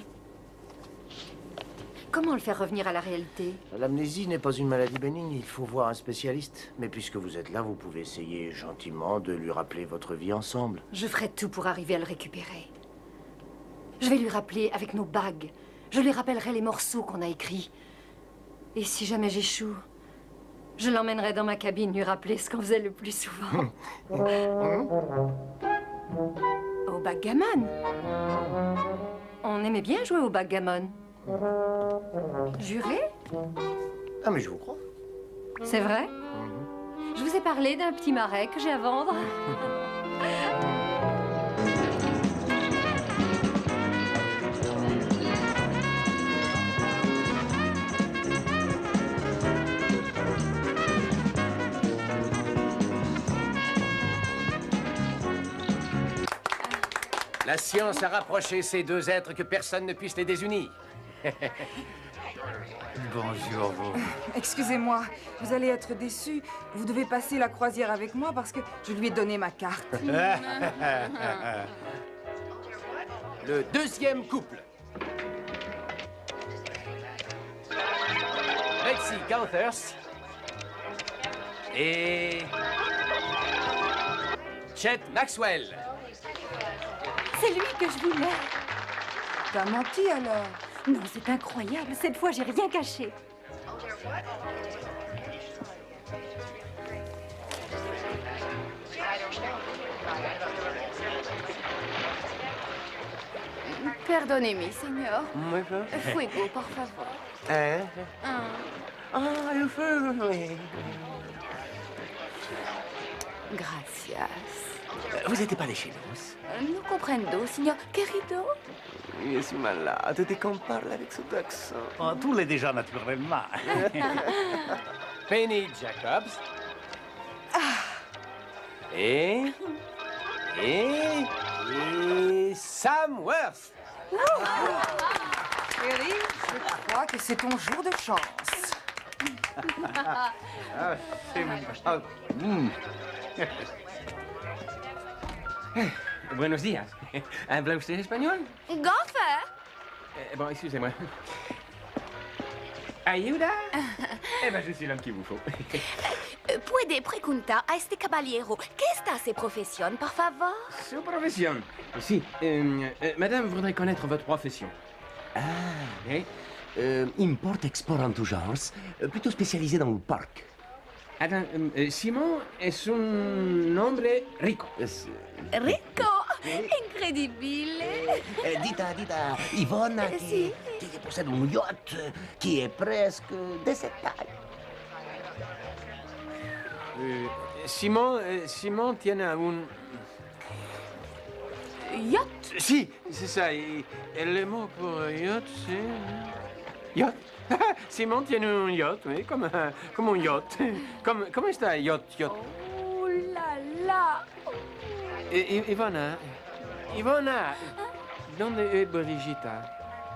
Comment le faire revenir à la réalité? L'amnésie n'est pas une maladie bénigne, il faut voir un spécialiste. Mais puisque vous êtes là, vous pouvez essayer gentiment de lui rappeler votre vie ensemble. Je ferai tout pour arriver à le récupérer. Je vais lui rappeler avec nos bagues. Je lui rappellerai les morceaux qu'on a écrits. Et si jamais j'échoue, je l'emmènerai dans ma cabine lui rappeler ce qu'on faisait le plus souvent. Au backgammon. On aimait bien jouer au backgammon. Juré? Ah, mais je vous crois. C'est vrai? Je vous ai parlé d'un petit marais que j'ai à vendre. La science a rapproché ces 2 êtres que personne ne puisse les désunir. Bonjour, vous. Excusez-moi, vous allez être déçus. Vous devez passer la croisière avec moi parce que je lui ai donné ma carte. Le 2e couple. Betsy Gauthers et Chet Maxwell. C'est lui que je voulais. T'as menti alors? Non, c'est incroyable. Cette fois, j'ai rien caché. Perdonez-moi, señor. Muy bien. Fuego, por favor. Hein? Ah. Le feu, oui. Gracias. Vous n'êtes pas les chinos? No comprendo, señor querido. Je suis malade dès qu'on parle avec cet accent. Oh, tout l'est déjà naturellement. Penny Jacobs. Et Sam Worth. Chérie, je crois que c'est ton jour de chance. Buenos días. ¿Habla usted español? Gopher! Bon, excusez-moi. ¿Ayuda? Eh ben, je suis l'homme qu'il vous faut. Puede preguntar a este caballero qué está su profesión, por favor? Su profession. Si, madame voudrait connaître votre profession. Ah, Oui? import-export en tout genre, plutôt spécialisé dans le parc. Attends, Simon es un hombre rico. Rico? Incredibile. Dita, Ivona, Sì. qui possède un yacht qui est presque de cette taille. Simon tiene un... Yacht? Si, c'est ça. Et le mot pour yacht, c'est... Yacht? Simon tiene un yacht, oui, comme un yacht. Comment está yacht? Oh là là! Ivona, donde est Brigitta?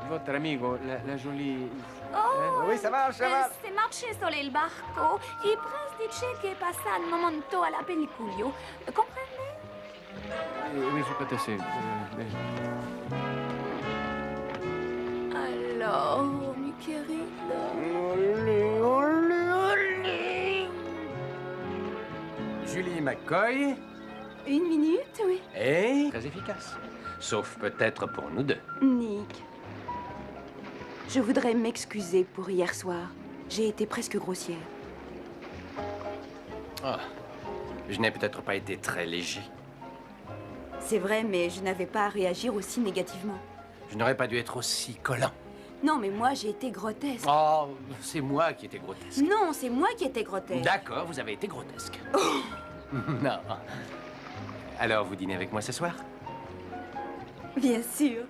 Votre amigo, la jolie... Oh, Oui, ça va, ça va. Se marche sur il barco. Il prince dice che passa un momento alla pelliculio. Comprende? Oui, je peux t'essayer. Alors, mi querido. Julie McCoy. Une minute, oui. Et très efficace. Sauf peut-être pour nous 2. Nick, je voudrais m'excuser pour hier soir. J'ai été presque grossière. Oh, je n'ai peut-être pas été très léger. C'est vrai, mais je n'avais pas à réagir aussi négativement. Je n'aurais pas dû être aussi collant. Non, mais moi, j'ai été grotesque. Oh, c'est moi qui étais grotesque. Non, c'est moi qui étais grotesque. D'accord, vous avez été grotesque. Non. Alors, vous dînez avec moi ce soir? Bien sûr.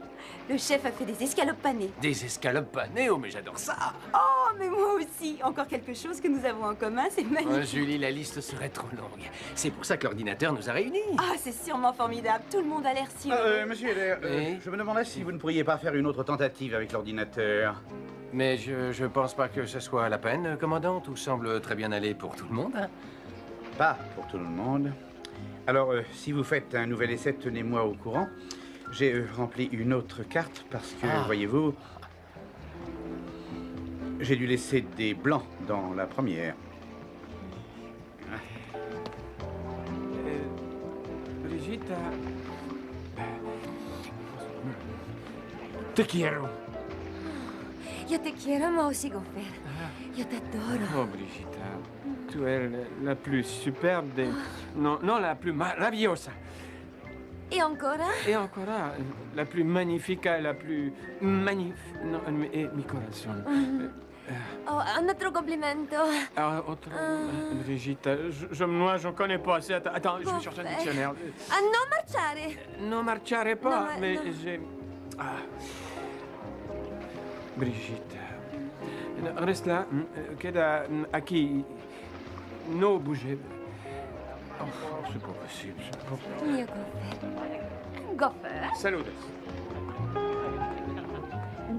Le chef a fait des escalopes panées. Des escalopes panées? Oh, mais j'adore ça. Oh, mais moi aussi. Encore quelque chose que nous avons en commun, c'est magnifique. Oh, Julie, la liste serait trop longue. C'est pour ça que l'ordinateur nous a réunis. Ah, c'est sûrement formidable. Tout le monde a l'air si heureux. Monsieur Heller, je me demandais si vous ne pourriez pas faire une autre tentative avec l'ordinateur. Mais je pense pas que ce soit la peine, commandant. Tout semble très bien aller pour tout le monde. Hein? Pas pour tout le monde. Alors, si vous faites un nouvel essai, tenez-moi au courant. J'ai rempli une autre carte parce que, voyez-vous, j'ai dû laisser des blancs dans la première. Brigitte, te quiero. Yo te quiero, moi aussi, Goffer. Yo t'adoro. Oh, Brigitte, tu es la plus superbe des... Non, non, la plus maravillosa. Et encore? Et encore, la plus magnifique, la plus magnifique... No, mi corazon. Oh, un autre complimento. Autre... Brigitte, je me noie, j'en connais pas assez. Attends, je vais chercher un dictionnaire. Ah, non marciare. Non marciare pas, No, mais no. j'ai... Brigitte, reste là, queda aquí, no bouger. Oh, c'est pas possible. Mio Goffer. Goffer? Saludos.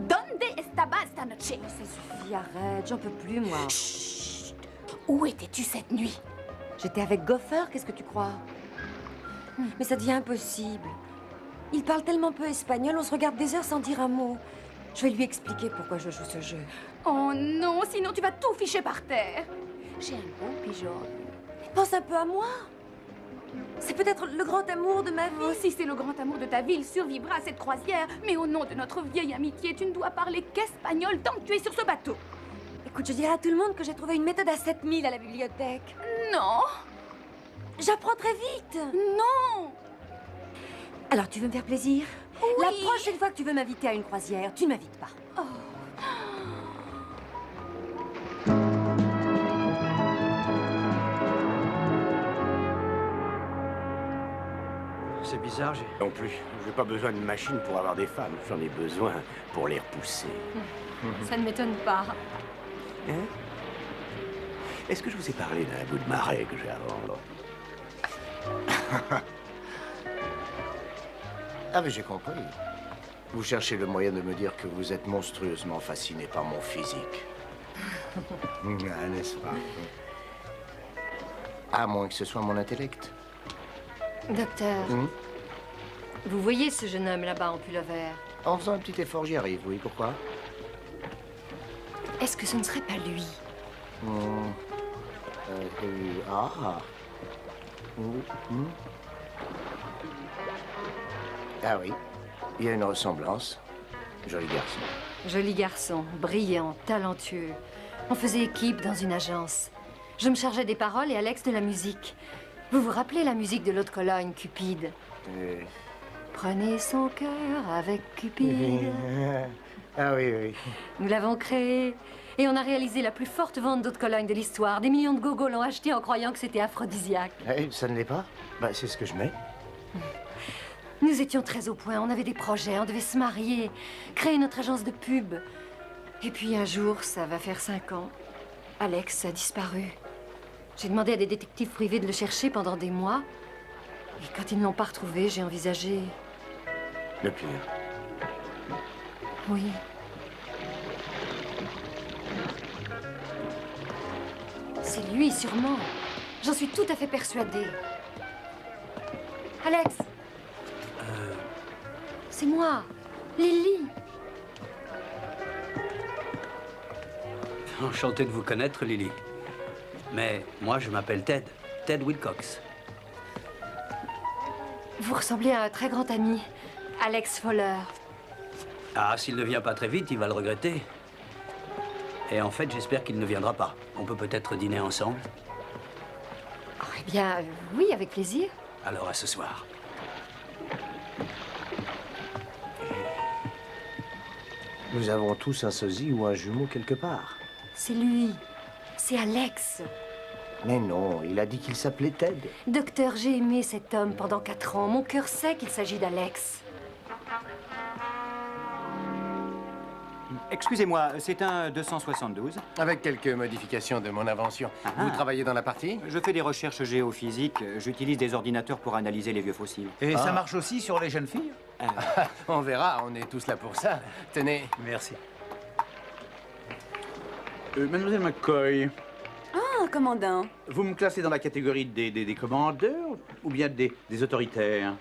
Donde estabas esta noche? Ça suffit, arrête, j'en peux plus, moi. Chut! Où étais-tu cette nuit? J'étais avec Goffer, qu'est-ce que tu crois? Mais ça devient impossible. Il parle tellement peu espagnol, on se regarde des heures sans dire un mot. Je vais lui expliquer pourquoi je joue ce jeu. Oh non, sinon tu vas tout ficher par terre. J'ai un bon pigeon. Pense un peu à moi. C'est peut-être le grand amour de ma vie. Oh, si c'est le grand amour de ta vie, il survivra à cette croisière. Mais au nom de notre vieille amitié, tu ne dois parler qu'espagnol tant que tu es sur ce bateau. Écoute, je dirai à tout le monde que j'ai trouvé une méthode à 7000 à la bibliothèque. Non. J'apprends très vite. Non. Alors, tu veux me faire plaisir? Oui. La prochaine fois que tu veux m'inviter à une croisière, tu ne m'invites pas. Oh. C'est bizarre, j'ai... Non plus. J'ai pas besoin d'une machine pour avoir des femmes. J'en ai besoin pour les repousser. Ça ne m'étonne pas. Hein? Est-ce que je vous ai parlé d'un bout de marais que j'ai à vendre? Ah, mais j'ai compris. Vous cherchez le moyen de me dire que vous êtes monstrueusement fasciné par mon physique. Ah, n'est-ce pas? À moins que ce soit mon intellect. Docteur, vous voyez ce jeune homme là-bas en pullover? En faisant un petit effort, j'y arrive, oui. Pourquoi? Est-ce que ce ne serait pas lui? Ah oui, il y a une ressemblance. Joli garçon. Joli garçon, brillant, talentueux. On faisait équipe dans une agence. Je me chargeais des paroles et Alex de la musique. Vous vous rappelez la musique de l'autre colonne, Cupide? Prenez son cœur avec Cupide. Ah oui, oui. Nous l'avons créé. Et on a réalisé la plus forte vente d'eau de Cologne de l'histoire. Des millions de gogos l'ont acheté en croyant que c'était aphrodisiaque. Ça ne l'est pas? Bah, c'est ce que je mets. Nous étions très au point, on avait des projets, on devait se marier, créer notre agence de pub. Et puis un jour, ça va faire 5 ans, Alex a disparu. J'ai demandé à des détectives privés de le chercher pendant des mois. Et quand ils ne l'ont pas retrouvé, j'ai envisagé... Le pire. Oui. C'est lui, sûrement. J'en suis tout à fait persuadée. Alex! C'est moi, Lily. Enchanté de vous connaître, Lily. Mais moi, je m'appelle Ted. Ted Wilcox. Vous ressemblez à un très grand ami, Alex Fowler. Ah, s'il ne vient pas très vite, il va le regretter. Et en fait, j'espère qu'il ne viendra pas. On peut peut-être dîner ensemble. Oh, eh bien, oui, avec plaisir. Alors, à ce soir. Nous avons tous un sosie ou un jumeau quelque part. C'est lui. C'est Alex. Mais non, il a dit qu'il s'appelait Ted. Docteur, j'ai aimé cet homme pendant 4 ans. Mon cœur sait qu'il s'agit d'Alex. Excusez-moi, c'est un 272. Avec quelques modifications de mon invention. Vous travaillez dans la partie? Je fais des recherches géophysiques. J'utilise des ordinateurs pour analyser les vieux fossiles. Et ça marche aussi sur les jeunes filles? On verra, on est tous là pour ça. Tenez. Merci. Mademoiselle McCoy, Ah, commandant. vous me classez dans la catégorie des commandeurs ou bien des autoritaires?